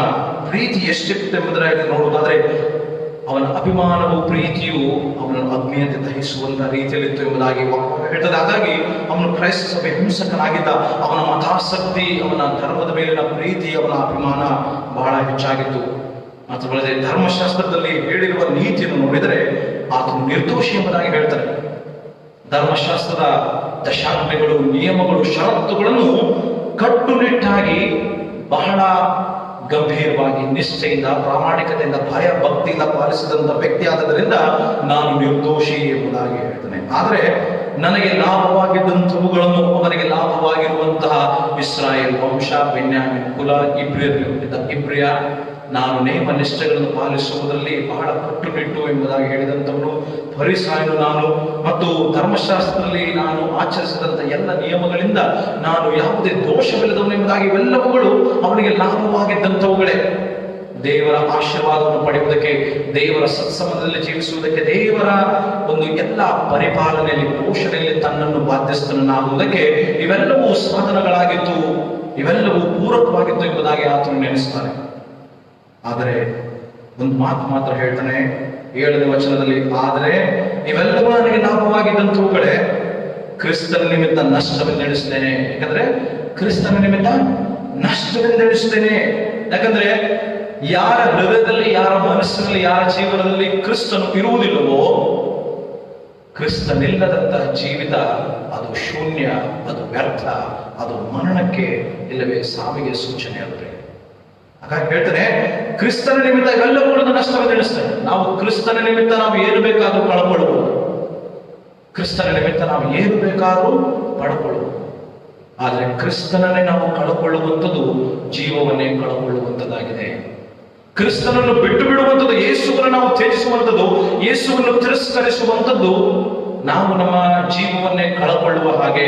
ಪ್ರೀತಿ ಎಷ್ಟಿತ್ತು ಎಂಬುದಾಗಿ ನೋಡುವುದಾದ್ರೆ ಅವನ ಅಭಿಮಾನವು, ಪ್ರೀತಿಯು ಅವನನ್ನು ಅಗ್ನಿಯಂತೆ ದಹಿಸುವಂತಹ ರೀತಿಯಲ್ಲಿತ್ತು ಎಂಬುದಾಗಿ ಹೇಳ್ತದೆ. ಹಾಗಾಗಿ ಅವನು ಕ್ರೈಸ್ತ ಸಭೆ ಹಿಂಸಕನಾಗಿದ್ದ. ಅವನ ಮತಾಸಕ್ತಿ, ಅವನ ಧರ್ಮದ ಮೇಲಿನ ಪ್ರೀತಿ, ಅವನ ಅಭಿಮಾನ ಬಹಳ ಹೆಚ್ಚಾಗಿತ್ತು. ಮಾತ್ರವಲ್ಲದೆ ಧರ್ಮಶಾಸ್ತ್ರದಲ್ಲಿ ಹೇಳಿರುವ ನೀತಿಯನ್ನು ನೋಡಿದರೆ ಆತನು ನಿರ್ದೋಷಿ ಎಂಬುದಾಗಿ ಹೇಳ್ತಾರೆ. ಧರ್ಮಶಾಸ್ತ್ರದ ದಶಾಜ್ಞೆಗಳು, ನಿಯಮಗಳು, ಷರತ್ತುಗಳನ್ನು ಕಟ್ಟುನಿಟ್ಟಾಗಿ ಬಹಳ ಗಂಭೀರವಾಗಿ, ನಿಷ್ಠೆಯಿಂದ, ಪ್ರಾಮಾಣಿಕತೆಯಿಂದ, ಭಯ ಭಕ್ತಿಯಿಂದ ಪಾಲಿಸಿದಂಥ ವ್ಯಕ್ತಿ ಆದದರಿಂದ ನಾನು ನಿರ್ದೋಷಿ ಎಂಬುದಾಗಿ ಹೇಳ್ತಾನೆ. ಆದರೆ ನನಗೆ ಲಾಭವಾಗಿದ್ದಂಥವುಗಳನ್ನು, ಅವನಿಗೆ ಲಾಭವಾಗಿರುವಂತಹ ಇಸ್ರಾಯೇಲ್ ವಂಶ, ಬೆನ್ಯಾಮೀನ್ ಕುಲ, ಇಬ್ರಿಯರಲ್ಲಿ ಹುಟ್ಟಿದ ಇಬ್ರಿಯ, ನಾನು ನೇಮ ನಿಷ್ಠೆಗಳನ್ನು ಪಾಲಿಸುವುದರಲ್ಲಿ ಬಹಳ ಕಟ್ಟುನಿಟ್ಟು ಎಂಬುದಾಗಿ ಹೇಳಿದಂಥವನು ಫರಿಸಾಯನು ನಾನು. ಮತ್ತು ಧರ್ಮಶಾಸ್ತ್ರದಲ್ಲಿ ನಾನು ಆಚರಿಸಿದಂಥ ಎಲ್ಲ ನಿಯಮಗಳಿಂದ ನಾನು ಯಾವುದೇ ದೋಷವಿಲ್ಲದವನು ಎಂಬುದಾಗಿ ಇವೆಲ್ಲವುಗಳು ಅವನಿಗೆ ಲಾಭವಾಗಿದ್ದಂಥವುಗಳೇ. ದೇವರ ಆಶೀರ್ವಾದವನ್ನು ಪಡೆಯುವುದಕ್ಕೆ, ದೇವರ ಸತ್ಸಂಗದಲ್ಲಿ ಜೀವಿಸುವುದಕ್ಕೆ, ದೇವರ ಒಂದು ಎಲ್ಲ ಪರಿಪಾಲನೆಯಲ್ಲಿ, ಪೋಷಣೆಯಲ್ಲಿ ತನ್ನನ್ನು ಬಾಧ್ಯಸ್ಥನಾಗುವುದಕ್ಕೆ ಇವೆಲ್ಲವೂ ಸಾಧನಗಳಾಗಿತ್ತು, ಇವೆಲ್ಲವೂ ಪೂರಕವಾಗಿತ್ತು ಎಂಬುದಾಗಿ ಆತನು ನೆನೆಸ್ತಾನೆ. ಆದರೆ ಒಂದು ಮಾತು ಮಾತ್ರ ಹೇಳ್ತಾನೆ 7ನೇ ವಚನದಲ್ಲಿ, ಆದರೆ ಇವೆಲ್ಲವೂ ನನಗೆ ಲಾಭವಾಗಿದ್ದಂಥವುಗಳೇ, ಕ್ರಿಸ್ತನ ನಿಮಿತ್ತ ನಷ್ಟವೆಂದೆಣಿಸ್ತೇನೆ. ಯಾಕಂದ್ರೆ ಕ್ರಿಸ್ತನ ನಿಮಿತ್ತ ನಷ್ಟವೆಂದೆಣಿಸ್ತೇನೆ. ಯಾಕಂದ್ರೆ ಯಾರ ಹೃದಯದಲ್ಲಿ, ಯಾರ ಮನಸ್ಸಿನಲ್ಲಿ, ಯಾರ ಜೀವನದಲ್ಲಿ ಕ್ರಿಸ್ತನು ಇರುವುದಿಲ್ಲವೋ, ಕ್ರಿಸ್ತನಿಲ್ಲದಂತಹ ಜೀವಿತ ಅದು ಶೂನ್ಯ, ಅದು ವ್ಯರ್ಥ, ಅದು ಮರಣಕ್ಕೆ ಇಲ್ಲವೇ ಸಾವಿಗೆ ಸೂಚನೆ ಆಗುತ್ತೆ. ಹಾಗಾಗಿ ಹೇಳ್ತಾನೆ, ಕ್ರಿಸ್ತನ ನಿಮಿತ್ತ ಇವೆಲ್ಲವುಗಳನ್ನು ನಷ್ಟವೆಂದೆಣಿಸ್ತೇನೆ. ನಾವು ಕ್ರಿಸ್ತನ ನಿಮಿತ್ತ ನಾವು ಏನು ಬೇಕಾದ್ರೂ ಕಳ್ಕೊಳ್ಳಬಹುದು. ಕ್ರಿಸ್ತನ ನಿಮಿತ್ತ ನಾವು ಏನು ಬೇಕಾದ್ರೂ ಪಡ್ಕೊಳ್ಳಬಹುದು. ಆದರೆ ಕ್ರಿಸ್ತನನ್ನೇ ನಾವು ಕಳ್ಕೊಳ್ಳುವಂಥದ್ದು ಜೀವವನ್ನೇ ಕಳ್ಕೊಳ್ಳುವಂಥದ್ದಾಗಿದೆ. ಕ್ರಿಸ್ತನನ್ನು ಬಿಟ್ಟು ಬಿಡುವಂಥದ್ದು, ಯೇಸುವನ್ನು ನಾವು ತ್ಯಜಿಸುವಂಥದ್ದು, ಯೇಸುವನ್ನು ತಿರಸ್ಕರಿಸುವಂಥದ್ದು, ನಾವು ನಮ್ಮ ಜೀವವನ್ನೇ ಕಳಕೊಳ್ಳುವ ಹಾಗೆ,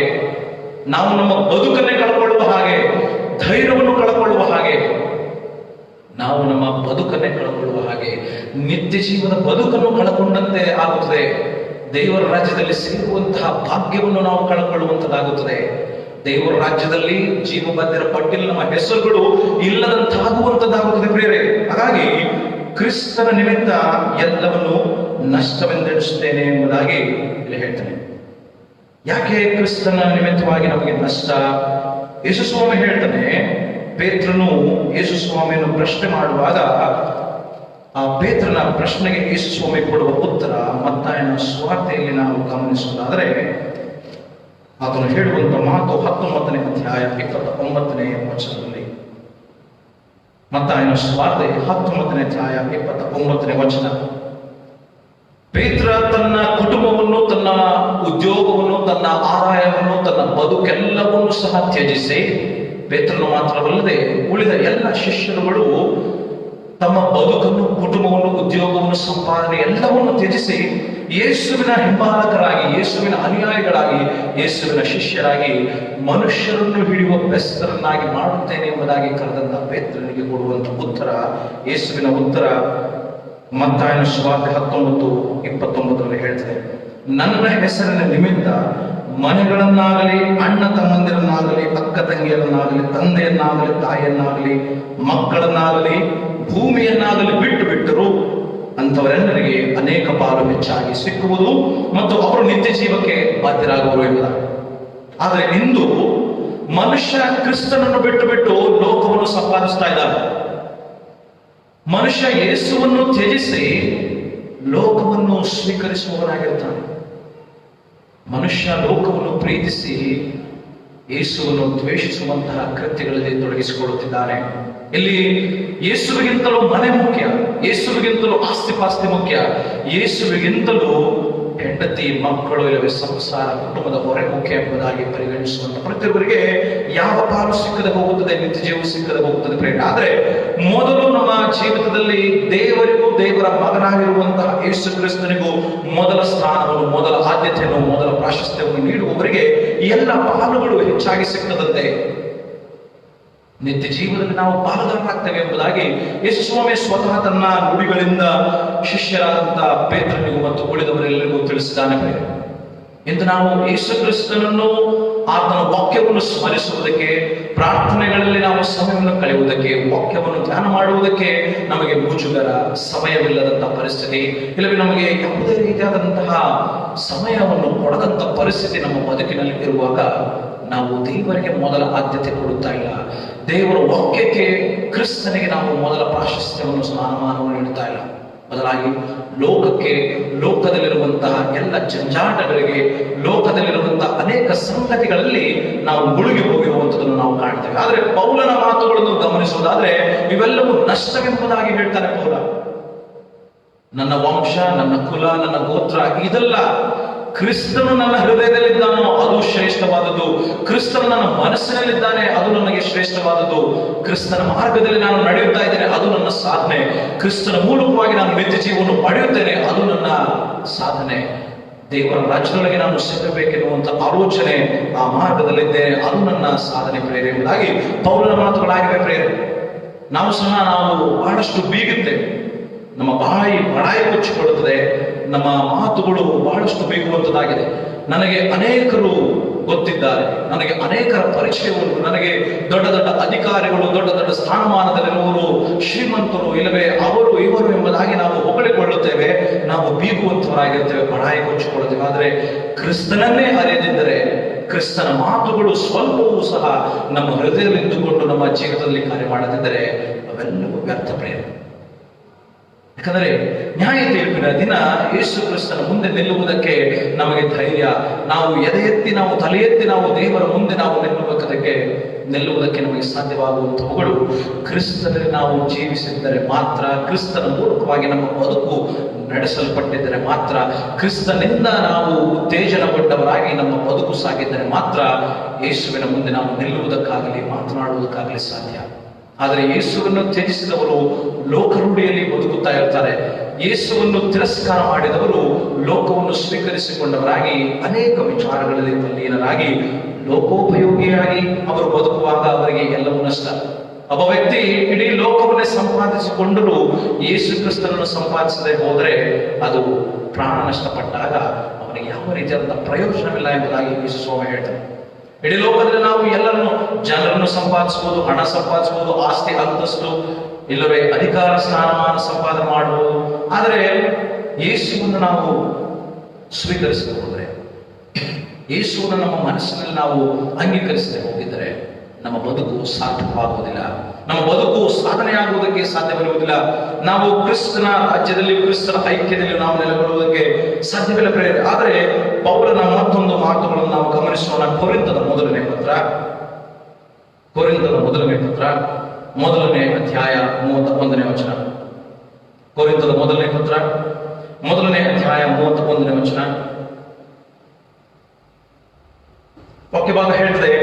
ನಾವು ನಮ್ಮ ಬದುಕನ್ನೇ ಕಳಕೊಳ್ಳುವ ಹಾಗೆ, ಧೈರ್ಯವನ್ನು ಕಳಕೊಳ್ಳುವ ಹಾಗೆ, ನಾವು ನಮ್ಮ ಬದುಕನ್ನೇ ಕಳಕೊಳ್ಳುವ ಹಾಗೆ, ನಿತ್ಯ ಜೀವದ ಬದುಕನ್ನು ಕಳಕೊಂಡಂತೆ ಆಗುತ್ತದೆ. ದೇವರ ರಾಜ್ಯದಲ್ಲಿ ಸೇರುವಂತಹ ಭಾಗ್ಯವನ್ನು ನಾವು ಕಳಕೊಳ್ಳುವಂತದ್ದಾಗುತ್ತದೆ. ದೇವರ ರಾಜ್ಯದಲ್ಲಿ ಜೀವಬದ್ಧರ ಪಟ್ಟಿಯಲ್ಲಿ ನಮ್ಮ ಹೆಸರುಗಳು ಇಲ್ಲದಂತಾಗುವಂತದ್ದಾಗುತ್ತದೆ ಪ್ರಿಯರೇ. ಹಾಗಾಗಿ ಕ್ರಿಸ್ತನ ನಿಮಿತ್ತ ಎಲ್ಲವನ್ನು ನಷ್ಟವೆಂದೆಣಿಸುತ್ತೇನೆ ಎಂಬುದಾಗಿ ಇಲ್ಲಿ ಹೇಳ್ತಾನೆ. ಯಾಕೆ ಕ್ರಿಸ್ತನ ನಿಮಿತ್ತವಾಗಿ ನಮಗೆ ನಷ್ಟ? ಯೇಸು ಸ್ವಾಮಿ ಹೇಳ್ತಾನೆ, ಪೇತ್ರನು ಯೇಸು ಸ್ವಾಮಿಯನ್ನು ಪ್ರಶ್ನೆ ಮಾಡುವಾಗ ಆ ಪೇತ್ರನ ಪ್ರಶ್ನೆಗೆ ಯೇಸು ಸ್ವಾಮಿ ಕೊಡುವ ಉತ್ತರ ಮತ್ತಾಯನ ಸುವಾರ್ತೆಯಲ್ಲಿ ನಾವು ಗಮನಿಸುವುದಾದರೆ ಆತನು ಹೇಳುವಂತ ಮಾತು 19ನೇ ಅಧ್ಯಾಯ 29ನೇ ವಚನದಲ್ಲಿ. ಮತ್ತಾಯನ ಸುವಾರ್ತೆ 19ನೇ ಅಧ್ಯಾಯ 29ನೇ ವಚನ. ಪೇತ್ರ ತನ್ನ ಕುಟುಂಬವನ್ನು, ತನ್ನ ಉದ್ಯೋಗವನ್ನು, ತನ್ನ ಆದಾಯವನ್ನು, ತನ್ನ ಬದುಕೆಲ್ಲವನ್ನು ಸಹ ತ್ಯಜಿಸಿ, ಪೇತ್ರನು ಮಾತ್ರವಲ್ಲದೆ ಉಳಿದ ಎಲ್ಲ ಶಿಷ್ಯರುಗಳು ತಮ್ಮ ಬದುಕನ್ನು, ಕುಟುಂಬವನ್ನು, ಉದ್ಯೋಗವನ್ನು, ಸಂಪಾದನೆ ಎಲ್ಲವನ್ನು ತ್ಯಜಿಸಿ ಯೇಸುವಿನ ಹಿಂಬಾಲಕರಾಗಿ, ಯೇಸುವಿನ ಅನುಯಾಯಿಗಳಾಗಿ, ಯೇಸುವಿನ ಶಿಷ್ಯರಾಗಿ ಮನುಷ್ಯರನ್ನು ಹಿಡಿಯುವ ಬೆಸ್ತರನ್ನಾಗಿ ಮಾಡುತ್ತೇನೆ ಎಂಬುದಾಗಿ ಕರೆದಂತ ಪೇತ್ರನಿಗೆ ಕೊಡುವಂತ ಉತ್ತರ, ಯೇಸುವಿನ ಉತ್ತರ ಮತ್ತಾಯನ ಸುವಾರ್ತೆ 19:29 ಹೇಳ್ತದೆ, ನನ್ನ ಹೆಸರಿನ ನಿಮಿತ್ತ ಮನೆಗಳನ್ನಾಗಲಿ, ಅಣ್ಣ ತಮ್ಮಂದಿರನ್ನಾಗಲಿ, ಅಕ್ಕ ತಂಗಿಯರನ್ನಾಗಲಿ, ತಂದೆಯನ್ನಾಗಲಿ, ತಾಯಿಯನ್ನಾಗಲಿ, ಮಕ್ಕಳನ್ನಾಗಲಿ, ಭೂಮಿಯನ್ನಾಗಲಿ ಬಿಟ್ಟು ಬಿಟ್ಟರು ಅಂತವರೆಲ್ಲರಿಗೆ ಅನೇಕ ಪಾಲು ಹೆಚ್ಚಾಗಿ ಸಿಕ್ಕುವುದು ಮತ್ತು ಅವರು ನಿತ್ಯ ಜೀವಕ್ಕೆ ಬಾಧ್ಯರಾಗುವರು ಎಂಬುದಾಗಿ. ಆದರೆ ಇಂದು ಮನುಷ್ಯ ಕ್ರಿಸ್ತನನ್ನು ಬಿಟ್ಟು ಬಿಟ್ಟು ಲೋಕವನ್ನು ಸಂಪಾದಿಸ್ತಾ ಇದ್ದಾರೆ. ಮನುಷ್ಯ ಯೇಸುವನ್ನು ತ್ಯಜಿಸಿ ಲೋಕವನ್ನು ಸ್ವೀಕರಿಸುವವನಾಗಿರ್ತಾನೆ. ಮನುಷ್ಯ ಲೋಕವನ್ನು ಪ್ರೀತಿಸಿ ಯೇಸುವನ್ನು ದ್ವೇಷಿಸುವಂತಹ ಕೃತ್ಯಗಳಲ್ಲಿ ತೊಡಗಿಸಿಕೊಳ್ಳುತ್ತಿದ್ದಾನೆ. ಇಲ್ಲಿ ಯೇಸುವಿಗಿಂತಲೂ ಮನೆ ಮುಖ್ಯ, ಯೇಸುವಿಗಿಂತಲೂ ಆಸ್ತಿಪಾಸ್ತಿ ಮುಖ್ಯ, ಯೇಸುವಿಗಿಂತಲೂ ಹೆಂಡತಿ, ಮಕ್ಕಳು, ಇಲ್ಲವೇ ಸಂಸಾರ, ಕುಟುಂಬದ ಹೊರೆ ಮುಖ್ಯ ಎಂಬುದಾಗಿ ಪರಿಗಣಿಸುವಂತ ಪ್ರತಿಯೊಬ್ಬರಿಗೆ ಯಾವ ಪಾಲು ಸಿಕ್ಕದೆ ಹೋಗುತ್ತದೆ, ನಿತ್ಯ ಜೀವ ಸಿಕ್ಕದೆ ಹೋಗುತ್ತದೆ ಪ್ರೇರಣೆ. ಆದ್ರೆ ಮೊದಲು ನಮ್ಮ ಜೀವಿತದಲ್ಲಿ ದೇವರಿಗೂ, ದೇವರ ಮಗನಾಗಿರುವಂತಹ ಯೇಸು ಕ್ರಿಸ್ತನಿಗೂ ಮೊದಲ ಸ್ಥಾನವನ್ನು, ಮೊದಲ ಆದ್ಯತೆಯನ್ನು, ಮೊದಲ ಪ್ರಾಶಸ್ತ್ಯವನ್ನು ನೀಡುವವರಿಗೆ ಎಲ್ಲ ಪಾಲುಗಳು ಹೆಚ್ಚಾಗಿ ಸಿಕ್ಕದಂತೆ ನಿತ್ಯ ಜೀವನದಲ್ಲಿ ನಾವು ಪಾಲುದಾರರಾಗ್ತೇವೆ ಎಂಬುದಾಗಿ ಯೇಸು ಸ್ವಾಮಿ ಸ್ವತಃ ತನ್ನ ನುಡಿಗಳಿಂದ ಶಿಷ್ಯರಾದಂತಹ ಪೇತ್ರನಿಗೂ ಮತ್ತು ಉಳಿದವರೆಲ್ಲರಿಗೂ ತಿಳಿಸಿದ್ದಾನೆ. ಇಂದು ನಾವು ಯೇಸು ಕ್ರಿಸ್ತನನ್ನು, ಆತನ ವಾಕ್ಯವನ್ನು ಸ್ಮರಿಸುವುದಕ್ಕೆ, ಪ್ರಾರ್ಥನೆಗಳಲ್ಲಿ ನಾವು ಸಮಯವನ್ನು ಕಳೆಯುವುದಕ್ಕೆ, ವಾಕ್ಯವನ್ನು ಧ್ಯಾನ ಮಾಡುವುದಕ್ಕೆ ನಮಗೆ ಮುಜುಗರ, ಸಮಯವಿಲ್ಲದಂತಹ ಪರಿಸ್ಥಿತಿ, ಇಲ್ಲವೇ ನಮಗೆ ಯಾವುದೇ ರೀತಿಯಾದಂತಹ ಸಮಯವನ್ನು ಕೊಡದಂತ ಪರಿಸ್ಥಿತಿ ನಮ್ಮ ಬದುಕಿನಲ್ಲಿ ಇರುವಾಗ ನಾವು ದೇವರಿಗೆ ಮೊದಲ ಆದ್ಯತೆ ಕೊಡುತ್ತಾ ಇಲ್ಲ. ದೇವರ ವಾಕ್ಯಕ್ಕೆ, ಕ್ರಿಸ್ತನಿಗೆ ನಾವು ಮೊದಲ ಪ್ರಾಶಸ್ತ್ಯವನ್ನು, ಸ್ಥಾನಮಾನವನ್ನು ನೀಡುತ್ತಾ ಇಲ್ಲ. ಬದಲಾಗಿ ಲೋಕಕ್ಕೆ, ಲೋಕದಲ್ಲಿರುವಂತಹ ಎಲ್ಲ ಜಂಜಾಟಗಳಿಗೆ, ಲೋಕದಲ್ಲಿರುವಂತಹ ಅನೇಕ ಸಂಗತಿಗಳಲ್ಲಿ ನಾವು ಮುಳುಗಿ ಹೋಗಿರುವಂಥದ್ದನ್ನು ನಾವು ಕಾಣ್ತೇವೆ. ಆದರೆ ಪೌಲನ ಮಾತುಗಳನ್ನು ಗಮನಿಸುವುದಾದ್ರೆ ಇವೆಲ್ಲವೂ ನಷ್ಟವೆಂಬುದಾಗಿ ಹೇಳ್ತಾನೆ ಪೌಲ. ನನ್ನ ವಂಶ, ನನ್ನ ಕುಲ, ನನ್ನ ಗೋತ್ರ ಇದೆಲ್ಲ ಕ್ರಿಸ್ತನು ನನ್ನ ಹೃದಯದಲ್ಲಿದ್ದಾನೋ ಅದು ಶ್ರೇಷ್ಠವಾದದ್ದು, ಕ್ರಿಸ್ತನು ನನ್ನ ಮನಸ್ಸಿನಲ್ಲಿದ್ದಾನೆ ಅದು ನನಗೆ ಶ್ರೇಷ್ಠವಾದದ್ದು, ಕ್ರಿಸ್ತನ ಮಾರ್ಗದಲ್ಲಿ ನಾನು ನಡೆಯುತ್ತಾ ಇದ್ದೇನೆ ಅದು ನನ್ನ ಸಾಧನೆ, ಕ್ರಿಸ್ತನ ಮೂಲಕವಾಗಿ ನಾನು ನಿತ್ಯ ಜೀವವನ್ನು ಪಡೆಯುತ್ತೇನೆ ಅದು ನನ್ನ ಸಾಧನೆ, ದೇವರ ರಾಜ್ಯದೊಳಗೆ ನಾನು ಸೇರಬೇಕೆನ್ನುವಂತ ಆಲೋಚನೆ, ಆ ಮಾರ್ಗದಲ್ಲಿದ್ದೇನೆ ಅದು ನನ್ನ ಸಾಧನೆ ಪ್ರೇರಣೆ ಎಂಬುದಾಗಿ ಪೌಲನ ಮಾತುಗಳಾಗಿವೆ ಪ್ರೇರಣೆ. ನಾವು ಸಹ ಬಹಳಷ್ಟು ಬೀಗುತ್ತೇವೆ, ನಮ್ಮ ಬಾಯಿ ಮುಚ್ಚಿಕೊಳ್ಳುತ್ತದೆ, ನಮ್ಮ ಮಾತುಗಳು ಬಹಳಷ್ಟು ಬೀಗುವಂತದ್ದಾಗಿದೆ. ನನಗೆ ಅನೇಕರು ಗೊತ್ತಿದ್ದಾರೆ, ನನಗೆ ಅನೇಕರ ಪರಿಚಯವನ್ನು, ನನಗೆ ದೊಡ್ಡ ದೊಡ್ಡ ಅಧಿಕಾರಿಗಳು, ದೊಡ್ಡ ದೊಡ್ಡ ಸ್ಥಾನಮಾನದಲ್ಲಿರುವವರು, ಶ್ರೀಮಂತರು, ಇಲ್ಲವೇ ಅವರು ಇವರು ಎಂಬುದಾಗಿ ನಾವು ಹೊಗಳಿಕೊಳ್ಳುತ್ತೇವೆ, ನಾವು ಬೀಗುವಂತವರಾಗಿರ್ತೇವೆ, ಬಡಾಯಿ ಮುಚ್ಚಿಕೊಳ್ಳುತ್ತೇವೆ. ಆದರೆ ಕ್ರಿಸ್ತನನ್ನೇ ಅರಿಯದಿದ್ದರೆ, ಕ್ರಿಸ್ತನ ಮಾತುಗಳು ಸ್ವಲ್ಪವೂ ಸಹ ನಮ್ಮ ಹೃದಯದಲ್ಲಿ ನಿಂತುಕೊಂಡು ನಮ್ಮ ಜೀವಿತದಲ್ಲಿ ಕಾರ್ಯ ಮಾಡದಿದ್ದರೆ ಅವೆಲ್ಲವೂ ವ್ಯರ್ಥ ಪ್ರೇರಣೆ. ಯಾಕಂದರೆ ನ್ಯಾಯ ತೀರ್ಪಿನ ದಿನ ಯೇಸು ಕ್ರಿಸ್ತನ ಮುಂದೆ ನಿಲ್ಲುವುದಕ್ಕೆ ನಮಗೆ ಧೈರ್ಯ, ನಾವು ಎದೆ ಎತ್ತಿ, ನಾವು ತಲೆ ಎತ್ತಿ, ನಾವು ದೇವರ ಮುಂದೆ ನಾವು ನಿಲ್ಲುವುದಕ್ಕೆ ನಮಗೆ ಸಾಧ್ಯವಾಗುವಂತವುಗಳು ಕ್ರಿಸ್ತನಲ್ಲಿ ನಾವು ಜೀವಿಸಿದ್ದರೆ ಮಾತ್ರ, ಕ್ರಿಸ್ತನ ಮೂಲಕವಾಗಿ ನಮ್ಮ ಬದುಕು ನಡೆಸಲ್ಪಟ್ಟಿದ್ದರೆ ಮಾತ್ರ, ಕ್ರಿಸ್ತನಿಂದ ನಾವು ಉತ್ತೇಜನಗೊಂಡವರಾಗಿ ನಮ್ಮ ಬದುಕು ಸಾಗಿದ್ದರೆ ಮಾತ್ರ ಯೇಸುವಿನ ಮುಂದೆ ನಾವು ನಿಲ್ಲುವುದಕ್ಕಾಗಲಿ ಮಾತನಾಡುವುದಕ್ಕಾಗಲಿ ಸಾಧ್ಯ. ಆದರೆ ಯೇಸುವನ್ನು ತ್ಯಜಿಸಿದವರು ಲೋಕರೂಢಿಯಲ್ಲಿ ಬದುಕುತ್ತಾ ಇರ್ತಾರೆ. ಯೇಸುವನ್ನು ತಿರಸ್ಕಾರ ಮಾಡಿದವರು ಲೋಕವನ್ನು ಸ್ವೀಕರಿಸಿಕೊಂಡವರಾಗಿ ಅನೇಕ ವಿಚಾರಗಳಲ್ಲಿ ತಲ್ಲೀನರಾಗಿ ಲೋಕೋಪಯೋಗಿಯಾಗಿ ಅವರು ಬದುಕುವಾಗ ಅವರಿಗೆ ಎಲ್ಲವೂ ನಷ್ಟ. ಒಬ್ಬ ವ್ಯಕ್ತಿ ಇಡೀ ಲೋಕವನ್ನೇ ಸಂಪಾದಿಸಿಕೊಂಡರೂ ಯೇಸು ಕ್ರಿಸ್ತನನ್ನು ಸಂಪಾದಿಸದೆ ಹೋದರೆ ಅದು ಪ್ರಾಣ ನಷ್ಟಪಟ್ಟಾಗ ಅವನಿಗೆ ಯಾವ ರೀತಿಯಾದಂತಹ ಪ್ರಯೋಜನವಿಲ್ಲ ಎಂಬುದಾಗಿ ಯೇಸು ಸ್ವಾಮಿ ಹೇಳ್ತಾರೆ. ಇಡೀ ಲೋಕದಲ್ಲಿ ನಾವು ಎಲ್ಲರನ್ನು, ಜನರನ್ನು ಸಂಪಾದಿಸಬಹುದು, ಹಣ ಸಂಪಾದಿಸಬಹುದು, ಆಸ್ತಿ ಅಂತಸ್ತು, ಇಲ್ಲವೇ ಅಧಿಕಾರ ಸ್ಥಾನಮಾನ ಸಂಪಾದನೆ ಮಾಡಬಹುದು. ಆದರೆ ಯೇಸುವನ್ನು ನಾವು ಸ್ವೀಕರಿಸದೆ ಹೋದರೆ, ಯೇಸುವನ್ನು ನಮ್ಮ ಮನಸ್ಸಿನಲ್ಲಿ ನಾವು ಅಂಗೀಕರಿಸದೆ ಹೋಗಿದ್ದರೆ ನಮ್ಮ ಬದುಕು ಸಾರ್ಥಕವಾಗುವುದಿಲ್ಲ, ನಮ್ಮ ಬದುಕು ಸಾಧನೆಯಾಗುವುದಕ್ಕೆ ಸಾಧ್ಯವಿರುವುದಿಲ್ಲ. ನಾವು ಕ್ರಿಸ್ತನ ರಾಜ್ಯದಲ್ಲಿ, ಕ್ರಿಸ್ತನ ಐಕ್ಯದಲ್ಲಿ ನಾವು ನೆಲೆಗೊಳ್ಳುವುದಕ್ಕೆ ಸಾಧ್ಯವಿಲ್ಲ ಪ್ರೇರೆ. ಆದರೆ ಪೌಲನ ಮತ್ತೊಂದು ಮಾತುಗಳನ್ನು ನಾವು ಗಮನಿಸೋಣ. ಕೊರಿಂಥದ ಮೊದಲನೇ ಪತ್ರ, ಮೊದಲನೇ ಅಧ್ಯಾಯ 31ನೇ ವಚನ. ಕೊರಿಂಥದ ಮೊದಲನೇ ಪತ್ರ, ಮೊದಲನೇ ಅಧ್ಯಾಯ 31ನೇ ವಚನ. ವಾಕ್ಯ ಭಾಗ ಹೇಳ್ತದೆ,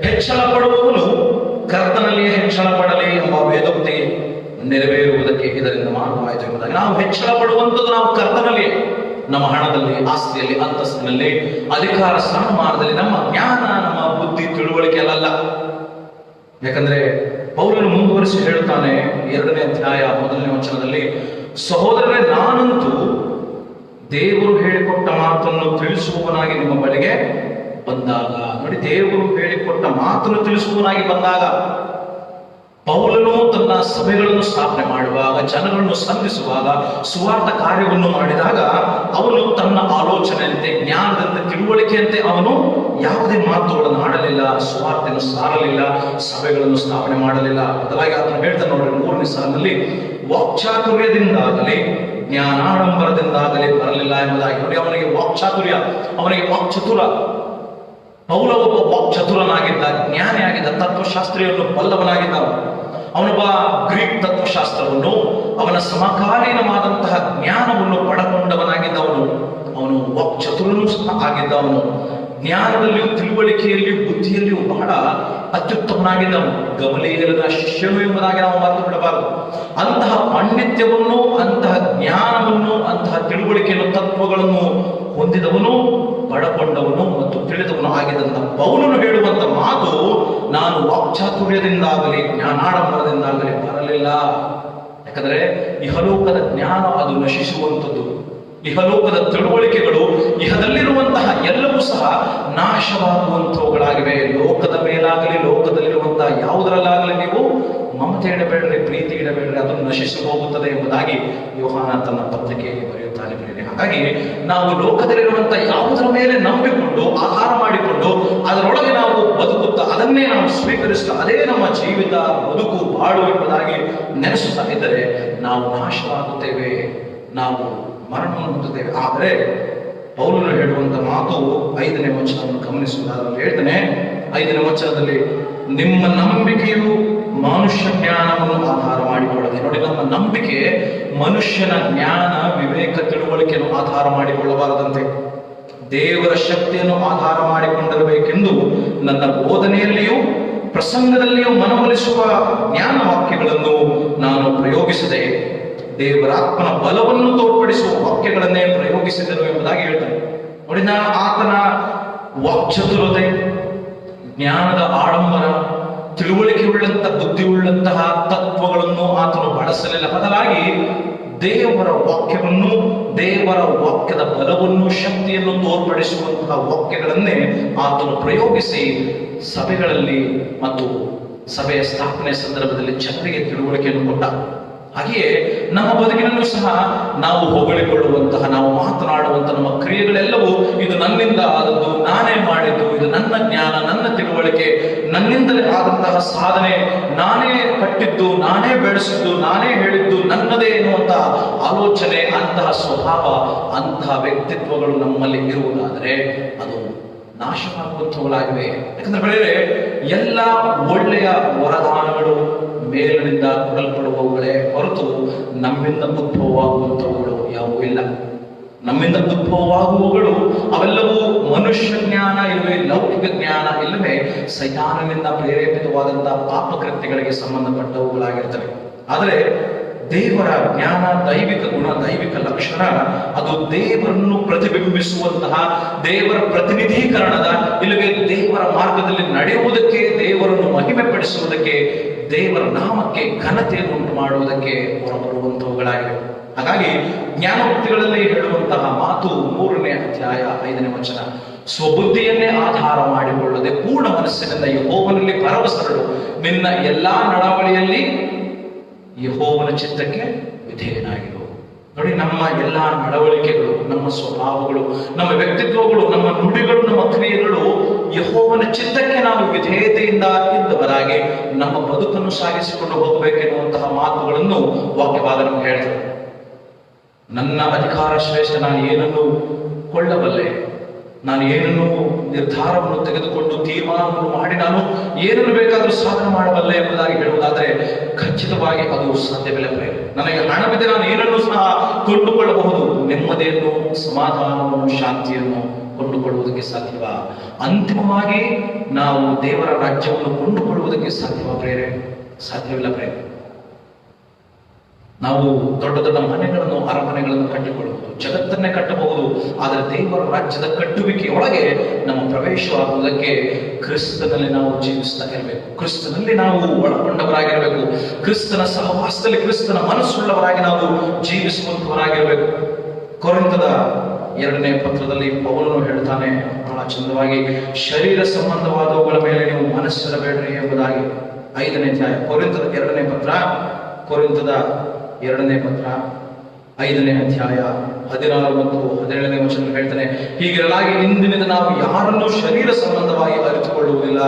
ಹೆಚ್ಚಳ ಪಡುವವನು ಕರ್ತನಲ್ಲಿಯೇ ಹೆಚ್ಚಳ ಪಡಲಿ ಎಂಬ ವೇದೋಕ್ತಿ ನೆರವೇರುವುದಕ್ಕೆ ಇದರಿಂದ ಮಾರ್ಗವಾಯಿತು ಎಂಬುದಾಗಿ. ನಾವು ಹೆಚ್ಚಳ ಪಡುವಂಥದ್ದು ನಾವು ಕರ್ತನಲ್ಲಿಯೇ. ನಮ್ಮ ಹಣದಲ್ಲಿ, ಆಸ್ತಿಯಲ್ಲಿ, ಅಂತಸ್ತಿನಲ್ಲಿ, ಅಧಿಕಾರ ಸ್ಥಾನಮಾನದಲ್ಲಿ ನಮ್ಮ ಜ್ಞಾನ, ನಮ್ಮ ಬುದ್ಧಿ, ತಿಳುವಳಿಕೆ ಅಲ್ಲ. ಯಾಕಂದ್ರೆ ಪೌಲನು ಮುಂದುವರಿಸಿ ಹೇಳುತ್ತಾನೆ 2ನೇ ಅಧ್ಯಾಯ 1ನೇ ವಚನದಲ್ಲಿ, ಸಹೋದರರೇ, ನಾನಂತೂ ದೇವರು ಹೇಳಿಕೊಟ್ಟ ಮಾತನ್ನು ತಿಳಿಸುವವನಾಗಿ ನಿಮ್ಮ ಬಳಿಗೆ ಬಂದಾಗ. ನೋಡಿ, ದೇವರು ಹೇಳಿಕೊಟ್ಟ ಮಾತನ್ನು ತಿಳಿಸುವವನಾಗಿ ಬಂದಾಗ ಪೌಲನು ತನ್ನ ಸಭೆಗಳನ್ನು ಸ್ಥಾಪನೆ ಮಾಡುವಾಗ, ಜನಗಳನ್ನು ಸಂಧಿಸುವಾಗ, ಸುವಾರ್ಥ ಕಾರ್ಯವನ್ನು ಮಾಡಿದಾಗ ಅವನು ತನ್ನ ಆಲೋಚನೆಯಂತೆ, ಜ್ಞಾನದಂತೆ, ತಿಳುವಳಿಕೆಯಂತೆ ಅವನು ಯಾವುದೇ ಮಾತುಗಳನ್ನು ಆಡಲಿಲ್ಲ, ಸುವಾರ್ತೆಯನ್ನು ಸಾರಲಿಲ್ಲ, ಸಭೆಗಳನ್ನು ಸ್ಥಾಪನೆ ಮಾಡಲಿಲ್ಲ. ಬದಲಾಗಿ ಆತನು ಹೇಳ್ತಾನೆ ನೋಡ್ರಿ 3ನೇ ಸಾಲಿನಲ್ಲಿ, ವಾಕ್ಚಾತುರ್ಯದಿಂದಾಗಲಿ ಜ್ಞಾನಾಡಂಬರದಿಂದಾಗಲಿ ಬರಲಿಲ್ಲ ಎಂಬುದಾಗಿ. ನೋಡಿ, ಅವನಿಗೆ ವಾಕ್ಚಾತುರ್ಯ, ಅವನಿಗೆ ವಾಕ್ಚತುರ. ಪೌಲ ಒಬ್ಬ ವಾಕ್ಚತುರನಾಗಿದ್ದ, ಜ್ಞಾನಿಯಾಗಿದ್ದ, ತತ್ವಶಾಸ್ತ್ರಿಯನ್ನು ಬಲ್ಲವನಾಗಿದ್ದ. ಅವನೊಬ್ಬ ಗ್ರೀಕ್ ತತ್ವಶಾಸ್ತ್ರವನ್ನು, ಅವನ ಸಮಕಾಲೀನವಾದಂತಹ ಜ್ಞಾನವನ್ನು ಪಡಕೊಂಡವನಾಗಿದ್ದವನು. ಅವನು ವಾಕ್ಚತುರನೂ ಸಹ ಆಗಿದ್ದವನು. ಜ್ಞಾನದಲ್ಲಿಯೂ, ತಿಳುವಳಿಕೆಯಲ್ಲಿಯೂ, ಬುದ್ಧಿಯಲ್ಲಿಯೂ ಬಹಳ ಅತ್ಯುತ್ತಮನಾಗಿದ್ದವನು. ಗಮಲೀಯನ ಶಿಷ್ಯನು ಎಂಬುದಾಗಿ ನಾವು ಮಾತು ಬಿಡಬಾರದು. ಅಂತಹ ಪಾಂಡಿತ್ಯವನ್ನು, ಅಂತಹ ಜ್ಞಾನವನ್ನು, ಅಂತಹ ತಿಳುವಳಿಕೆಯನ್ನು, ತತ್ವಗಳನ್ನು ಹೊಂದಿದವನು, ಪಡಕೊಂಡವನು ಮತ್ತು ತಿಳಿದವನು ಆಗಿದ್ದಂತ ಪೌಲನು ಹೇಳುವಂತ ಮಾತು, ನಾನು ವಾಕ್ಚಾತುರ್ಯದಿಂದಾಗಲಿ ಜ್ಞಾನಾಡಂಬರದಿಂದಾಗಲಿ ಬರಲಿಲ್ಲ. ಯಾಕಂದ್ರೆ ಇಹಲೋಕದ ಜ್ಞಾನ ಅದು ನಶಿಸುವಂಥದ್ದು. ಇಹಲೋಕದ ತಿಳುವಳಿಕೆಗಳು, ಇಹದಲ್ಲಿರುವಂತಹ ಎಲ್ಲವೂ ಸಹ ನಾಶವಾಗುವಂತವುಗಳಾಗಿವೆ. ಲೋಕದ ಮೇಲಾಗಲಿ, ಲೋಕದಲ್ಲಿರುವಂತಹ ಯಾವುದರಲ್ಲಾಗಲಿ ನೀವು ಮಮತೆ ಇಡಬೇಡ್ರಿ, ಪ್ರೀತಿ ಇಡಬೇಡ್ರಿ, ಅದನ್ನು ನಶಿಸಿ ಹೋಗುತ್ತದೆ ಎಂಬುದಾಗಿ ಯೋಹಾನ ತನ್ನ ಪತ್ರಿಕೆಯಲ್ಲಿ ಬರೆಯುತ್ತಾನೆ. ಹಾಗಾಗಿ ನಾವು ಲೋಕದಲ್ಲಿರುವಂತಹ ಯಾವುದರ ಮೇಲೆ ನಂಬಿಕೊಂಡು, ಆಹಾರ ಮಾಡಿಕೊಂಡು, ಅದರೊಳಗೆ ನಾವು ಬದುಕುತ್ತಾ, ಅದನ್ನೇ ನಾವು ಸ್ವೀಕರಿಸ್ತಾ, ಅದೇ ನಮ್ಮ ಜೀವಿತ, ಬದುಕು, ಬಾಳು ಎಂಬುದಾಗಿ ನೆನೆಸುತ್ತಾ ಇದ್ದರೆ ನಾವು ನಾಶವಾಗುತ್ತೇವೆ, ನಾವು ಮರಣವನ್ನು ಹೊಂದುತ್ತೇವೆ. ಆದರೆ ಪೌಲನು ಹೇಳುವಂತ ಮಾತು 5ನೇ ವಚನವನ್ನು ಗಮನಿಸುವುದಾದರೆ ಹೇಳ್ತಾನೆ, 5ನೇ ವಚನದಲ್ಲಿ, ನಿಮ್ಮ ನಂಬಿಕೆಯು ಮನುಷ್ಯ ಜ್ಞಾನವನ್ನು ಆಧಾರ ಮಾಡಿಕೊಳ್ಳದೆ. ನೋಡಿ, ನಮ್ಮ ನಂಬಿಕೆ ಮನುಷ್ಯನ ಜ್ಞಾನ, ವಿವೇಕ, ತಿಳುವಳಿಕೆಯನ್ನು ಆಧಾರ ಮಾಡಿಕೊಳ್ಳಬಾರದಂತೆ ದೇವರ ಶಕ್ತಿಯನ್ನು ಆಧಾರ ಮಾಡಿಕೊಂಡಿರಬೇಕೆಂದು ನನ್ನ ಬೋಧನೆಯಲ್ಲಿಯೂ ಪ್ರಸಂಗದಲ್ಲಿಯೂ ಮನವೊಲಿಸುವ ಜ್ಞಾನ ವಾಕ್ಯಗಳನ್ನು ನಾನು ಪ್ರಯೋಗಿಸಿದೆ. ದೇವರಾತ್ಮನ ಬಲವನ್ನು ತೋರ್ಪಡಿಸುವ ವಾಕ್ಯಗಳನ್ನೇ ಪ್ರಯೋಗಿಸಿದನು ಎಂಬುದಾಗಿ ಹೇಳ್ತಾನೆ. ನೋಡಿ, ಆತನ ವಾಕ್ಚತುರತೆ, ಜ್ಞಾನದ ಆಡಂಬರ, ತಿಳುವಳಿಕೆ ಉಳ್ಳಂತಹ, ಬುದ್ಧಿ ಉಳ್ಳಂತಹ ತತ್ವಗಳನ್ನು ಆತನು ಬಳಸಲಿಲ್ಲ. ಬದಲಾಗಿ ದೇವರ ವಾಕ್ಯವನ್ನು, ದೇವರ ವಾಕ್ಯದ ಬಲವನ್ನು, ಶಕ್ತಿಯನ್ನು ತೋರ್ಪಡಿಸುವಂತಹ ವಾಕ್ಯಗಳನ್ನೇ ಆತನು ಪ್ರಯೋಗಿಸಿ ಸಭೆಗಳಲ್ಲಿ ಮತ್ತು ಸಭೆಯ ಸ್ಥಾಪನೆ ಸಂದರ್ಭದಲ್ಲಿ ಜನರಿಗೆ ತಿಳುವಳಿಕೆಯನ್ನು ಕೊಟ್ಟ. ಹಾಗೆಯೇ ನಮ್ಮ ಬದುಕಿನಲ್ಲೂ ಸಹ ನಾವು ಹೊಗಳಿಕೊಳ್ಳುವಂತಹ, ನಾವು ಮಾತನಾಡುವಂತಹ ನಮ್ಮ ಕ್ರಿಯೆಗಳೆಲ್ಲವೂ ಇದು ನನ್ನಿಂದ ಆದದ್ದು, ನಾನೇ ಮಾಡಿದ್ದು, ಇದು ನನ್ನ ಜ್ಞಾನ, ನನ್ನ ತಿಳುವಳಿಕೆ, ನನ್ನಿಂದಲೇ ಆದಂತಹ ಸಾಧನೆ, ನಾನೇ ಕಟ್ಟಿದ್ದು, ನಾನೇ ಬೆಳೆಸಿದ್ದು, ನಾನೇ ಹೇಳಿದ್ದು, ನನ್ನದೇ ಎನ್ನುವಂತಹ ಆಲೋಚನೆ, ಅಂತಹ ಸ್ವಭಾವ, ಅಂತಹ ವ್ಯಕ್ತಿತ್ವಗಳು ನಮ್ಮಲ್ಲಿ ಇರುವುದಾದರೆ ಅದು ನಾಶವಾಗುವಂಥವುಗಳಾಗಿವೆ. ಯಾಕಂದ್ರೆ ಬೆಳೆದರೆ ಎಲ್ಲ ಒಳ್ಳೆಯ ವರದಾನಗಳು ಮೇಲಿನಿಂದ ಕೊಡಲ್ಪಡುವವುಗಳೇ ಹೊರತು ನಮ್ಮಿಂದ ಉದ್ಭವವಾಗುವಂಥವುಗಳು ಯಾವುವೂ ಇಲ್ಲ. ನಮ್ಮಿಂದ ಉದ್ಭವವಾಗುವವುಗಳು ಅವೆಲ್ಲವೂ ಮನುಷ್ಯ ಜ್ಞಾನ ಇಲ್ಲವೇ ಲೌಕಿಕ ಜ್ಞಾನ ಇಲ್ಲವೇ ಸೈತಾನನಿಂದ ಪ್ರೇರೇಪಿತವಾದಂತಹ ಪಾಪಕೃತ್ಯಗಳಿಗೆ ಸಂಬಂಧಪಟ್ಟವುಗಳಾಗಿರ್ತವೆ. ಆದರೆ ದೇವರ ಜ್ಞಾನ, ದೈವಿಕ ಗುಣ, ದೈವಿಕ ಲಕ್ಷಣ ಅದು ದೇವರನ್ನು ಪ್ರತಿಬಿಂಬಿಸುವಂತಹ, ದೇವರ ಪ್ರತಿನಿಧೀಕರಣದ, ಇಲ್ಲವೇ ದೇವರ ಮಾರ್ಗದಲ್ಲಿ ನಡೆಯುವುದಕ್ಕೆ, ದೇವರನ್ನು ಮಹಿಮೆ ಪಡಿಸುವುದಕ್ಕೆ, ದೇವರ ನಾಮಕ್ಕೆ ಘನತೆಯನ್ನು ಉಂಟು ಮಾಡುವುದಕ್ಕೆ ಹೊರಬರುವಂತವುಗಳಾಗಿವೆ. ಹಾಗಾಗಿ ಜ್ಞಾನೋಕ್ತಿಗಳಲ್ಲಿ ಹೇಳುವಂತಹ ಮಾತು 3ನೇ ಅಧ್ಯಾಯ 5ನೇ ವಚನ, ಸ್ವಬುದ್ಧಿಯನ್ನೇ ಆಧಾರ ಮಾಡಿಕೊಳ್ಳದೆ ಪೂರ್ಣ ಮನಸ್ಸಿನಿಂದ ಯೆಹೋವನಲ್ಲಿ ಭರವಸೆಗಳು, ನಿನ್ನ ಎಲ್ಲಾ ನಡವಳಿಯಲ್ಲಿ ಯೆಹೋವನ ಚಿತ್ತಕ್ಕೆ ವಿಧೇಯನಾಗಿರು. ನೋಡಿ, ನಮ್ಮ ಎಲ್ಲ ನಡವಳಿಕೆಗಳು, ನಮ್ಮ ಸ್ವಭಾವಗಳು, ನಮ್ಮ ವ್ಯಕ್ತಿತ್ವಗಳು, ನಮ್ಮ ನುಡಿಗಳು, ನಮ್ಮ ಕ್ರಿಯೆಗಳು ಯೆಹೋವನ ಚಿತ್ತಕ್ಕೆ ನಾವು ವಿಧೇಯತೆಯಿಂದ ಇದ್ದವರಾಗಿ ನಮ್ಮ ಬದುಕನ್ನು ಸಾಗಿಸಿಕೊಂಡು ಹೋಗಬೇಕೆನ್ನುವಂತಹ ಮಾತುಗಳನ್ನು ವಾಕ್ಯಭಾಗ ನಮ್ಗೆ ಹೇಳ್ತಾರೆ. ನನ್ನ ಅಧಿಕಾರ ಶ್ರೇಷ್ಠ, ನಾನು ಏನನ್ನು ಕೊಳ್ಳಬಲ್ಲೆ, ನಾನು ಏನನ್ನು ನಿರ್ಧಾರವನ್ನು ತೆಗೆದುಕೊಂಡು ತೀರ್ಮಾನವನ್ನು ಮಾಡಿ ನಾನು ಏನನ್ನು ಬೇಕಾದರೂ ಸಾಧನೆ ಮಾಡಬಲ್ಲೆ ಎಂಬುದಾಗಿ ಹೇಳುವುದಾದರೆ ಖಚಿತವಾಗಿ ಅದು ಸಾಧ್ಯವಿಲ್ಲ. ನನಗೆ ಹಣವಿದೆ, ನಾನು ಏನನ್ನು ಸಹ ಕೊಂಡುಕೊಳ್ಳಬಹುದು. ನೆಮ್ಮದಿಯನ್ನು, ಸಮಾಧಾನವನ್ನು, ಶಾಂತಿಯನ್ನು ಕೊಂಡುಕೊಳ್ಳುವುದಕ್ಕೆ ಸಾಧ್ಯವ? ಅಂತಿಮವಾಗಿ ನಾವು ದೇವರ ರಾಜ್ಯವನ್ನು ಕೊಂಡುಕೊಳ್ಳುವುದಕ್ಕೆ ಸಾಧ್ಯವ ಪ್ರೇರೆ? ಸಾಧ್ಯವಿಲ್ಲ ಪ್ರೇರೆ. ನಾವು ದೊಡ್ಡ ದೊಡ್ಡ ಮನೆಗಳನ್ನು, ಅರಮನೆಗಳನ್ನು ಕಟ್ಟಿಕೊಳ್ಳಬಹುದು, ಜಗತ್ತನ್ನೇ ಕಟ್ಟಬಹುದು. ಆದರೆ ದೇವರ ರಾಜ್ಯದ ಕಟ್ಟುವಿಕೆಯೊಳಗೆ ನಮ್ಮ ಪ್ರವೇಶವಾಗುವುದಕ್ಕೆ ಕ್ರಿಸ್ತನಲ್ಲಿ ನಾವು ಜೀವಿಸ್ತಾ ಇರಬೇಕು. ಕ್ರಿಸ್ತನಲ್ಲಿ ನಾವು ಒಳಗೊಂಡವರಾಗಿರಬೇಕು. ಕ್ರಿಸ್ತನ ಸಹವಾಸದಲ್ಲಿ, ಕ್ರಿಸ್ತನ ಮನಸ್ಸುಳ್ಳವರಾಗಿ ನಾವು ಜೀವಿಸುವಂತವರಾಗಿರಬೇಕು. ಕೊರಿಂಥದ 2ನೇ ಪತ್ರದಲ್ಲಿ ಪೌಲನು ಹೇಳ್ತಾನೆ ಬಹಳ ಚಂದವಾಗಿ, ಶರೀರ ಸಂಬಂಧವಾದವುಗಳ ಮೇಲೆ ನೀವು ಮನಸ್ಸಿರಬೇಡ್ರಿ ಎಂಬುದಾಗಿ. 5ನೇ ಅಧ್ಯಾಯ ಕೊರಿಂಥದ 2ನೇ ಪತ್ರ, ಕೊರಿಂಥದ 2ನೇ ಪತ್ರ 5ನೇ ಅಧ್ಯಾಯ 16 ಮತ್ತು 17ನೇ ವಚನ ಹೇಳ್ತಾನೆ, ಹೀಗಿರಲಾಗಿ ಇಂದಿನಿಂದ ನಾವು ಯಾರನ್ನು ಶರೀರ ಸಂಬಂಧವಾಗಿ ಅರಿತುಕೊಳ್ಳುವುದಿಲ್ಲ,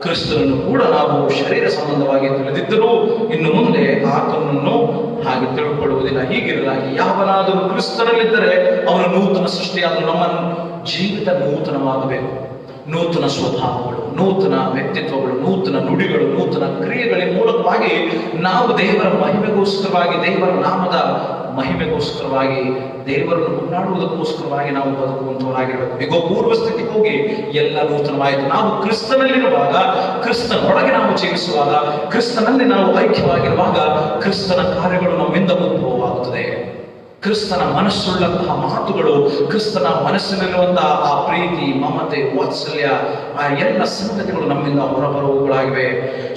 ಕ್ರಿಸ್ತನನ್ನು ಕೂಡ ನಾವು ಶರೀರ ಸಂಬಂಧವಾಗಿ ತಿಳಿದಿದ್ದರೂ ಇನ್ನು ಮುಂದೆ ಆತನನ್ನು ಹಾಗೆ ತಿಳ್ಕೊಳ್ಳುವುದಿಲ್ಲ. ಹೀಗಿರಲಾಗಿ ಯಾವನಾದರೂ ಕ್ರಿಸ್ತನಲ್ಲಿದ್ದರೆ ಅವನು ನೂತನ ಸೃಷ್ಟಿಯಾದರೂ ನಮ್ಮ ಜೀವಿತ ನೂತನವಾಗಬೇಕು. ನೂತನ ಸ್ವಭಾವಗಳು, ನೂತನ ವ್ಯಕ್ತಿತ್ವಗಳು, ನೂತನ ನುಡಿಗಳು, ನೂತನ ಕ್ರಿಯೆಗಳ ಮೂಲಕವಾಗಿ ನಾವು ದೇವರ ಮಹಿಮೆಗೋಸ್ಕರವಾಗಿ, ದೇವರ ನಾಮದ ಮಹಿಮೆಗೋಸ್ಕರವಾಗಿ, ದೇವರನ್ನು ಕೊಂಡಾಡುವುದಕ್ಕೋಸ್ಕರವಾಗಿ ನಾವು ಬದುಕುವಂತವರಾಗಿರಬೇಕು. ಈಗ ಪೂರ್ವ ಸ್ಥಿತಿಗೆ ಹೋಗಿ ಎಲ್ಲ ನೂತನವಾಯಿತು. ನಾವು ಕ್ರಿಸ್ತನಲ್ಲಿರುವಾಗ, ಕ್ರಿಸ್ತನೊಳಗೆ ನಾವು ಜೀವಿಸುವಾಗ, ಕ್ರಿಸ್ತನಲ್ಲಿ ನಾವು ಐಕ್ಯವಾಗಿರುವಾಗ ಕ್ರಿಸ್ತನ ಕಾರ್ಯಗಳು ನಮ್ಮಿಂದ ಉದ್ಭವವಾಗುತ್ತದೆ. ಕ್ರಿಸ್ತನ ಮನಸ್ಸುಳ್ಳಂತಹ ಮಾತುಗಳು, ಕ್ರಿಸ್ತನ ಮನಸ್ಸಿನಲ್ಲಿರುವಂತಹ ಆ ಪ್ರೀತಿ, ಮಮತೆ, ವಾತ್ಸಲ್ಯ, ಆ ಎಲ್ಲ ಸಂಗತಿಗಳು ನಮ್ಮಿಂದ ಹೊರಬರುವುಗಳಾಗಿವೆ.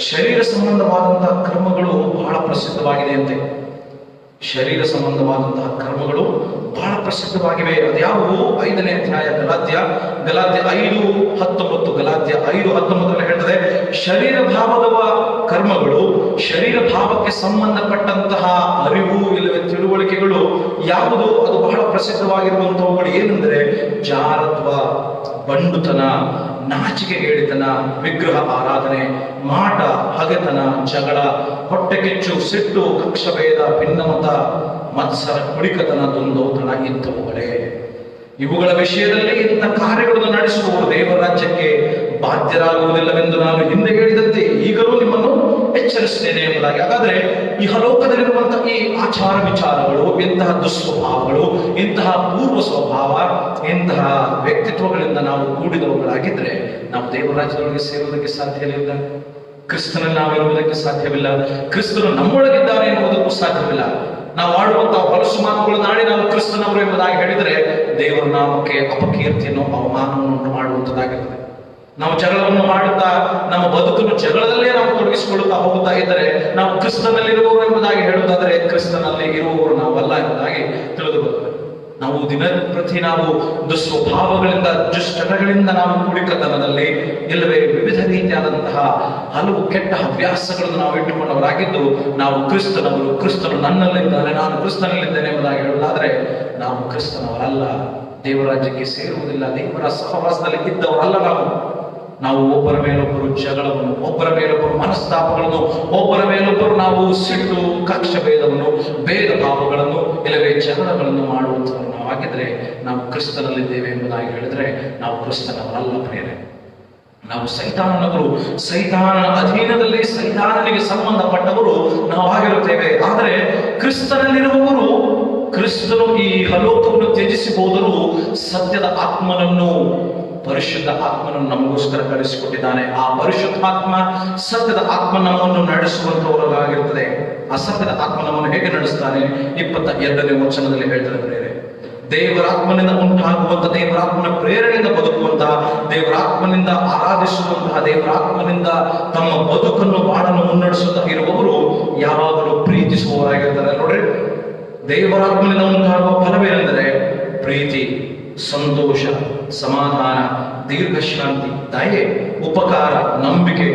ಶರೀರ ಸಂಬಂಧವಾದಂತಹ ಕರ್ಮಗಳು ಬಹಳ ಪ್ರಸಿದ್ಧವಾಗಿದೆ ಅಂತೆ. ಶರೀರ ಸಂಬಂಧವಾದಂತಹ ಕರ್ಮಗಳು ಬಹಳ ಪ್ರಸಿದ್ಧವಾಗಿವೆ. ಅದ್ಯಾವುವು? 5ನೇ ಅಧ್ಯಾಯ ಗಲಾತ್ಯ 5:19, ಗಲಾತ್ಯ 5:19 ಹೇಳ್ತದೆ, ಶರೀರ ಭಾವದ ಕರ್ಮಗಳು, ಶರೀರ ಭಾವಕ್ಕೆ ಸಂಬಂಧಪಟ್ಟಂತಹ ಅರಿವು ಇಲ್ಲವೇ ತಿಳುವಳಿಕೆಗಳು ಯಾವುದು? ಅದು ಬಹಳ ಪ್ರಸಿದ್ಧವಾಗಿರುವಂತವುಗಳು ಏನೆಂದರೆ ಜಾರತ್ವ, ಬಂಡುತನ, ನಾಚಿಕೆಗೇಡಿತನ, ವಿಗ್ರಹ ಆರಾಧನೆ, ಮಾಟ, ಹಗೆತನ, ಜಗಳ, ಹೊಟ್ಟೆಕಿಚ್ಚು, ಸಿಟ್ಟು, ಕಕ್ಷಭೇದ, ಭಿನ್ನಮತ, ಮತ್ಸರ, ಕುಡಿಕತನ, ದುಂದೌತಣ ಇಂಥವುಗಳೇ. ಇವುಗಳ ವಿಷಯದಲ್ಲಿ ಇಂಥ ಕಾರ್ಯಗಳನ್ನು ನಡೆಸುವವರು ದೇವರ ರಾಜ್ಯಕ್ಕೆ ಬಾಧ್ಯರಾಗುವುದಿಲ್ಲವೆಂದು ನಾನು ಹಿಂದೆ ಹೇಳಿದಂತೆ ಈಗಲೂ ನಿಮ್ಮನ್ನು ಎಚ್ಚರಿಸುತ್ತೇನೆ ಎಂಬುದಾಗಿ. ಹಾಗಾದ್ರೆ ಇಹಲೋಕದಲ್ಲಿರುವಂತಹ ಈ ಆಚಾರ ವಿಚಾರಗಳು, ಇಂತಹ ದುಸ್ವಭಾವಗಳು, ಇಂತಹ ಪೂರ್ವ ಸ್ವಭಾವ, ಇಂತಹ ವ್ಯಕ್ತಿತ್ವಗಳಿಂದ ನಾವು ಕೂಡಿದವುಗಳಾಗಿದ್ರೆ ನಾವು ದೇವರ ರಾಜ್ಯದೊಳಗೆ ಸೇರುವುದಕ್ಕೆ ಸಾಧ್ಯವಿಲ್ಲ. ಕ್ರಿಸ್ತನಲ್ಲಿ ನಾವಿರುವುದಕ್ಕೆ ಸಾಧ್ಯವಿಲ್ಲ. ಕ್ರಿಸ್ತನು ನಮ್ಮೊಳಗಿದ್ದಾನೆ ಎನ್ನುವುದಕ್ಕೂ ಸಾಧ್ಯವಿಲ್ಲ. ನಾವು ಆಡುವಂತಹ ಹೊಲಸು ಮಾತುಗಳು ನಾಡಿ ನಾವು ಕ್ರಿಸ್ತನವರು ಎಂಬುದಾಗಿ ಹೇಳಿದರೆ ದೇವರ ನಾಮಕ್ಕೆ ಅಪಕೀರ್ತಿಯನ್ನು, ಅವಮಾನವನ್ನು ಮಾಡುವಂತದ್ದಾಗಿರ್ತದೆ. ನಾವು ಜಗಳವನ್ನು ಮಾಡುತ್ತಾ ನಮ್ಮ ಬದುಕನ್ನು ಜಗಳದಲ್ಲೇ ನಾವು ತೊಡಗಿಸಿಕೊಳ್ಳುತ್ತಾ ಹೋಗುತ್ತಾ ಇದ್ದರೆ ನಾವು ಕ್ರಿಸ್ತನಲ್ಲಿರುವವರು ಎಂಬುದಾಗಿ ಹೇಳುವುದಾದರೆ ಕ್ರಿಸ್ತನಲ್ಲಿ ಇರುವವರು ನಾವಲ್ಲ ಎಂಬುದಾಗಿ ತಿಳಿದು ಬರುತ್ತದೆ. ನಾವು ದಿನಪ್ರತಿ ನಾವು ದುಸ್ವಭಾವಗಳಿಂದ, ದುಶ್ಚಟಗಳಿಂದ ನಾವು ಕುಡಿಕತನದಲ್ಲಿ, ಇಲ್ಲವೇ ವಿವಿಧ ರೀತಿಯಾದಂತಹ ಹಲವು ಕೆಟ್ಟ ಹವ್ಯಾಸಗಳನ್ನು ನಾವು ಇಟ್ಟುಕೊಂಡವರಾಗಿದ್ದು ನಾವು ಕ್ರಿಸ್ತನವರು, ಕ್ರಿಸ್ತನು ನನ್ನಲ್ಲಿದ್ದಾನೆ, ನಾನು ಕ್ರಿಸ್ತನಲ್ಲಿದ್ದೇನೆ ಎಂಬುದಾಗಿ ಹೇಳುವುದಾದರೆ ನಾವು ಕ್ರಿಸ್ತನವರಲ್ಲ, ದೇವರ ರಾಜ್ಯಕ್ಕೆ ಸೇರುವುದಿಲ್ಲ, ದೇವರ ಸಹವಾಸದಲ್ಲಿ ಇದ್ದವರಲ್ಲ. ನಾವು ಒಬ್ಬರ ಮೇಲೊಬ್ಬರು ಜಗಳವನ್ನು, ಒಬ್ಬರ ಮೇಲೊಬ್ಬರು ಮನಸ್ತಾಪಗಳನ್ನು, ಒಬ್ಬರ ಮೇಲೊಬ್ಬರು ನಾವು ಸಿಟ್ಟು, ಕಕ್ಷಭೇದವನ್ನು, ಭೇದ ಭಾವಗಳನ್ನು, ಇಲ್ಲವೇ ಜಗಳಗಳನ್ನು ಮಾಡುವಂಥವ್ರು ನಾವಾಗಿದ್ರೆ ನಾವು ಕ್ರಿಸ್ತನಲ್ಲಿದ್ದೇವೆ ಎಂಬುದಾಗಿ ಹೇಳಿದ್ರೆ ನಾವು ಕ್ರಿಸ್ತನವರಲ್ಲ ಪ್ರಿಯರೇ. ನಾವು ಸೈತಾನನವರು, ಸೈತಾನನ ಅಧೀನದಲ್ಲಿ ಸೈತಾನನಿಗೆ ಸಂಬಂಧಪಟ್ಟವರು ನಾವಾಗಿರುತ್ತೇವೆ. ಆದರೆ ಕ್ರಿಸ್ತನಲ್ಲಿರುವವರು, ಕ್ರಿಸ್ತನು ಈ ಹಲೋಕವನ್ನು ತ್ಯಜಿಸಿ ಹೋದರೂ ಸತ್ಯದ ಆತ್ಮನನ್ನು, ಪರಿಶುದ್ಧ ಆತ್ಮನನ್ನು ನಮಗೋಸ್ಕರ ಕಳಿಸಿಕೊಟ್ಟಿದ್ದಾನೆ. ಆ ಪರಿಶುದ್ಧಾತ್ಮ, ಸತ್ಯದ ಆತ್ಮ ನಮ್ಮನ್ನು ನಡೆಸುವಂತವರಾಗಿರುತ್ತದೆ. ಆ ಸತ್ಯದ ಆತ್ಮ ನಮ್ಮನ್ನು ಹೇಗೆ ನಡೆಸ್ತಾನೆ? 22ನೇ ವಚನದಲ್ಲಿ ಹೇಳ್ತಾರೆ ಪ್ರೇರೆ, ದೇವರಾತ್ಮನಿಂದ ಉಂಟಾಗುವಂತ, ದೇವರಾತ್ಮನ ಪ್ರೇರಣೆಯಿಂದ ಬದುಕುವಂತಹ, ದೇವರಾತ್ಮನಿಂದ ಆರಾಧಿಸುವಂತಹ, ದೇವರಾತ್ಮನಿಂದ ತಮ್ಮ ಬದುಕನ್ನು, ಬಾಳನ್ನು ಮುನ್ನಡೆಸುತ್ತಾ ಇರುವವರು ಯಾವಾಗಲೂ ಪ್ರೀತಿಸುವವರಾಗಿರ್ತಾರೆ. ನೋಡ್ರಿ, ದೇವರಾತ್ಮನಿಂದ ಉಂಟಾಗುವ ಫಲವೇನೆಂದರೆ ಪ್ರೀತಿ, ಸಂತೋಷ, ಸಮಾಧಾನ, ದೀರ್ಘಶಾಂತಿ, ದಯೆ, ಉಪಕಾರ, ನಂಬಿಕೆ,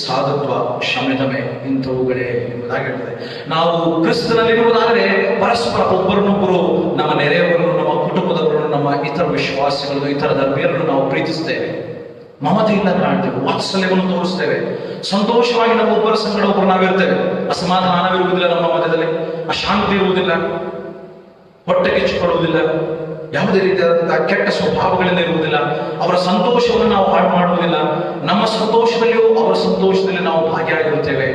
ಸಾಧುತ್ವ, ಶಮನಮೆ ಇಂಥವುಗಳೇ ಎಂಬುದಾಗಿರ್ತದೆ. ನಾವು ಕ್ರಿಸ್ತನಲ್ಲಿರುವುದಾದರೆ ಪರಸ್ಪರ ಒಬ್ಬರನ್ನೊಬ್ಬರು, ನಮ್ಮ ನೆರೆಯವರನ್ನು, ನಮ್ಮ ಕುಟುಂಬದವರನ್ನು, ನಮ್ಮ ಇತರ ವಿಶ್ವಾಸಿಗಳನ್ನು, ಇತರ ಧರ್ಮೀಯರನ್ನು ನಾವು ಪ್ರೀತಿಸ್ತೇವೆ, ಮಮತೆಯಿಂದ ಕಾಣ್ತೇವೆ, ವಾತ್ಸಲ್ಯವನ್ನು ತೋರಿಸ್ತೇವೆ, ಸಂತೋಷವಾಗಿ ನಾವು ಒಬ್ಬರ ಸಂಗಡ ಒಬ್ಬರು ನಾವಿರ್ತೇವೆ. ಅಸಮಾಧಾನವಿರುವುದಿಲ್ಲ ನಮ್ಮ ಮಧ್ಯದಲ್ಲಿ, ಅಶಾಂತಿ ಇರುವುದಿಲ್ಲ, ಹೊಟ್ಟೆ ಕಿಚ್ಚಿಕೊಳ್ಳುವುದಿಲ್ಲ, ಯಾವುದೇ ರೀತಿಯಾದಂತಹ ಕೆಟ್ಟ ಸ್ವಭಾವಗಳಿಂದ ಇರುವುದಿಲ್ಲ. ಅವರ ಸಂತೋಷವನ್ನು ನಾವು ಹಾಳು ಮಾಡುವುದಿಲ್ಲ. ನಮ್ಮ ಸಂತೋಷದಲ್ಲಿಯೂ ಅವರ ಸಂತೋಷದಲ್ಲಿ ನಾವು ಭಾಗಿಯಾಗಿರುತ್ತೇವೆ.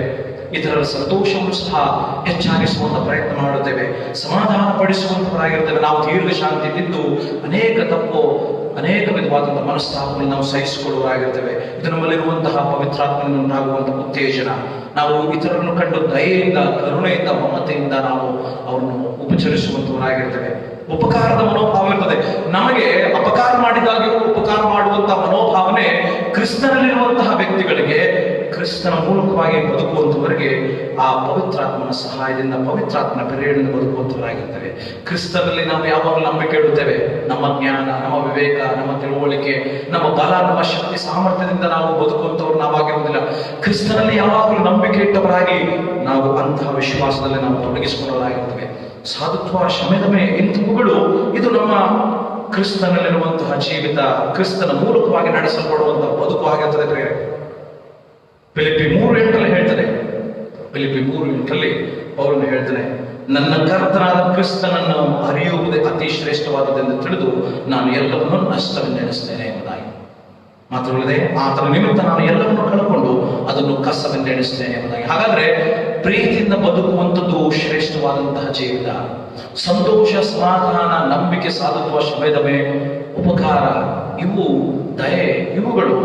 ಇತರರ ಸಂತೋಷವನ್ನು ಸಹ ಹೆಚ್ಚಾಗಿಸುವಂತ ಪ್ರಯತ್ನ ಮಾಡುತ್ತೇವೆ, ಸಮಾಧಾನ ಪಡಿಸುವಂತವರಾಗಿರ್ತೇವೆ. ನಾವು ದೀರ್ಘ ಶಾಂತಿ ಬಿದ್ದು ಅನೇಕ ತಪ್ಪು ಅನೇಕ ವಿಧವಾದಂತಹ ಮನಸ್ತಾಪಗಳನ್ನು ನಾವು ಸಹಿಸಿಕೊಳ್ಳುವರಾಗಿರ್ತೇವೆ. ಇದು ನಮ್ಮಲ್ಲಿರುವಂತಹ ಪವಿತ್ರಾತ್ಮನಿಂದ ಉಂಟಾಗುವಂತಹ ಉತ್ತೇಜನ. ನಾವು ಇತರರನ್ನು ಕಂಡು ದಯೆಯಿಂದ, ಕರುಣೆಯಿಂದ, ಮಮತೆಯಿಂದ ನಾವು ಅವರನ್ನು ಉಪಚರಿಸುವಂತವರಾಗಿರ್ತೇವೆ. ಉಪಕಾರದ ಮನೋಭಾವ ಇರ್ತದೆ. ನಮಗೆ ಅಪಕಾರ ಮಾಡಿದಾಗಿಯೂ ಉಪಕಾರ ಮಾಡುವಂತಹ ಮನೋಭಾವನೆ ಕ್ರಿಸ್ತನಲ್ಲಿರುವಂತಹ ವ್ಯಕ್ತಿಗಳಿಗೆ, ಕ್ರಿಸ್ತನ ಮೂಲಕವಾಗಿ ಬದುಕುವಂತವರಿಗೆ ಆ ಪವಿತ್ರಾತ್ಮನ ಸಹಾಯದಿಂದ, ಪವಿತ್ರಾತ್ಮನ ಪ್ರೇರಣೆಯಿಂದ ಬದುಕುವಂತವರಾಗಿರ್ತೇವೆ. ಕ್ರಿಸ್ತನಲ್ಲಿ ನಾವು ಯಾವಾಗಲೂ ನಂಬಿಕೆ ಇಡುತ್ತೇವೆ. ನಮ್ಮ ಜ್ಞಾನ, ನಮ್ಮ ವಿವೇಕ, ನಮ್ಮ ತಿಳುವಳಿಕೆ, ನಮ್ಮ ಬಲ, ನಮ್ಮ ಶಕ್ತಿ ಸಾಮರ್ಥ್ಯದಿಂದ ನಾವು ಬದುಕುವಂತವ್ರು ನಾವಾಗಿರುವುದಿಲ್ಲ. ಕ್ರಿಸ್ತನಲ್ಲಿ ಯಾವಾಗಲೂ ನಂಬಿಕೆ ಇಟ್ಟವರಾಗಿ ನಾವು ಅಂತಹ ವಿಶ್ವಾಸದಲ್ಲಿ ನಾವು ತೊಡಗಿಸಿಕೊಳ್ಳಲಾಗಿರ್ತೇವೆ. ಸಾಧುತ್ವ, ಶಮೆದಮೆ ಇಂಥವುಗಳು ಇದು ನಮ್ಮ ಕ್ರಿಸ್ತನಲ್ಲಿರುವಂತಹ ಜೀವಿತ, ಕ್ರಿಸ್ತನ ಮೂಲಕವಾಗಿ ನಡೆಸಲ್ಪಡುವಂತಹ ಬದುಕು ಆಗಿರ್ತದೆ ಪ್ರಿಯರೇ. ಫಿಲಿಪ್ಪಿ 3:8 ಹೇಳ್ತಾರೆ, ಫಿಲಿಪ್ಪಿ 3:8 ಪೌಲನು ಹೇಳ್ತಾನೆ, ನನ್ನ ಕರ್ತನಾದ ಕ್ರಿಸ್ತನನ್ನು ಅರಿಯುವುದೇ ಅತಿ ಶ್ರೇಷ್ಠವಾದದೆಂದು ತಿಳಿದು ನಾನು ಎಲ್ಲವನ್ನೂ ನಷ್ಟವೆಂದೆಣಿಸ್ತೇನೆ ಎಂಬುದಾಗಿ. ಮಾತ್ರವಲ್ಲದೆ ಆತನ ನಿಮಿತ್ತ ನಾನು ಎಲ್ಲವನ್ನು ಕಳ್ಕೊಂಡು ಅದನ್ನು ಕಸವೆಂದೆಣಿಸ್ತೇನೆ ಎಂಬುದಾಗಿ. ಹಾಗಾದ್ರೆ ಪ್ರೀತಿಯಿಂದ ಬದುಕುವಂಥದ್ದು ಶ್ರೇಷ್ಠವಾದಂತಹ ಜೀವಿತ. ಸಂತೋಷ, ಸಮಾಧಾನ, ನಂಬಿಕೆ, ಸಾಧುತ್ವ, ಶಮೆದಮೆ, ಉಪಕಾರ, ಇವು ದಯೆ, ಇವುಗಳು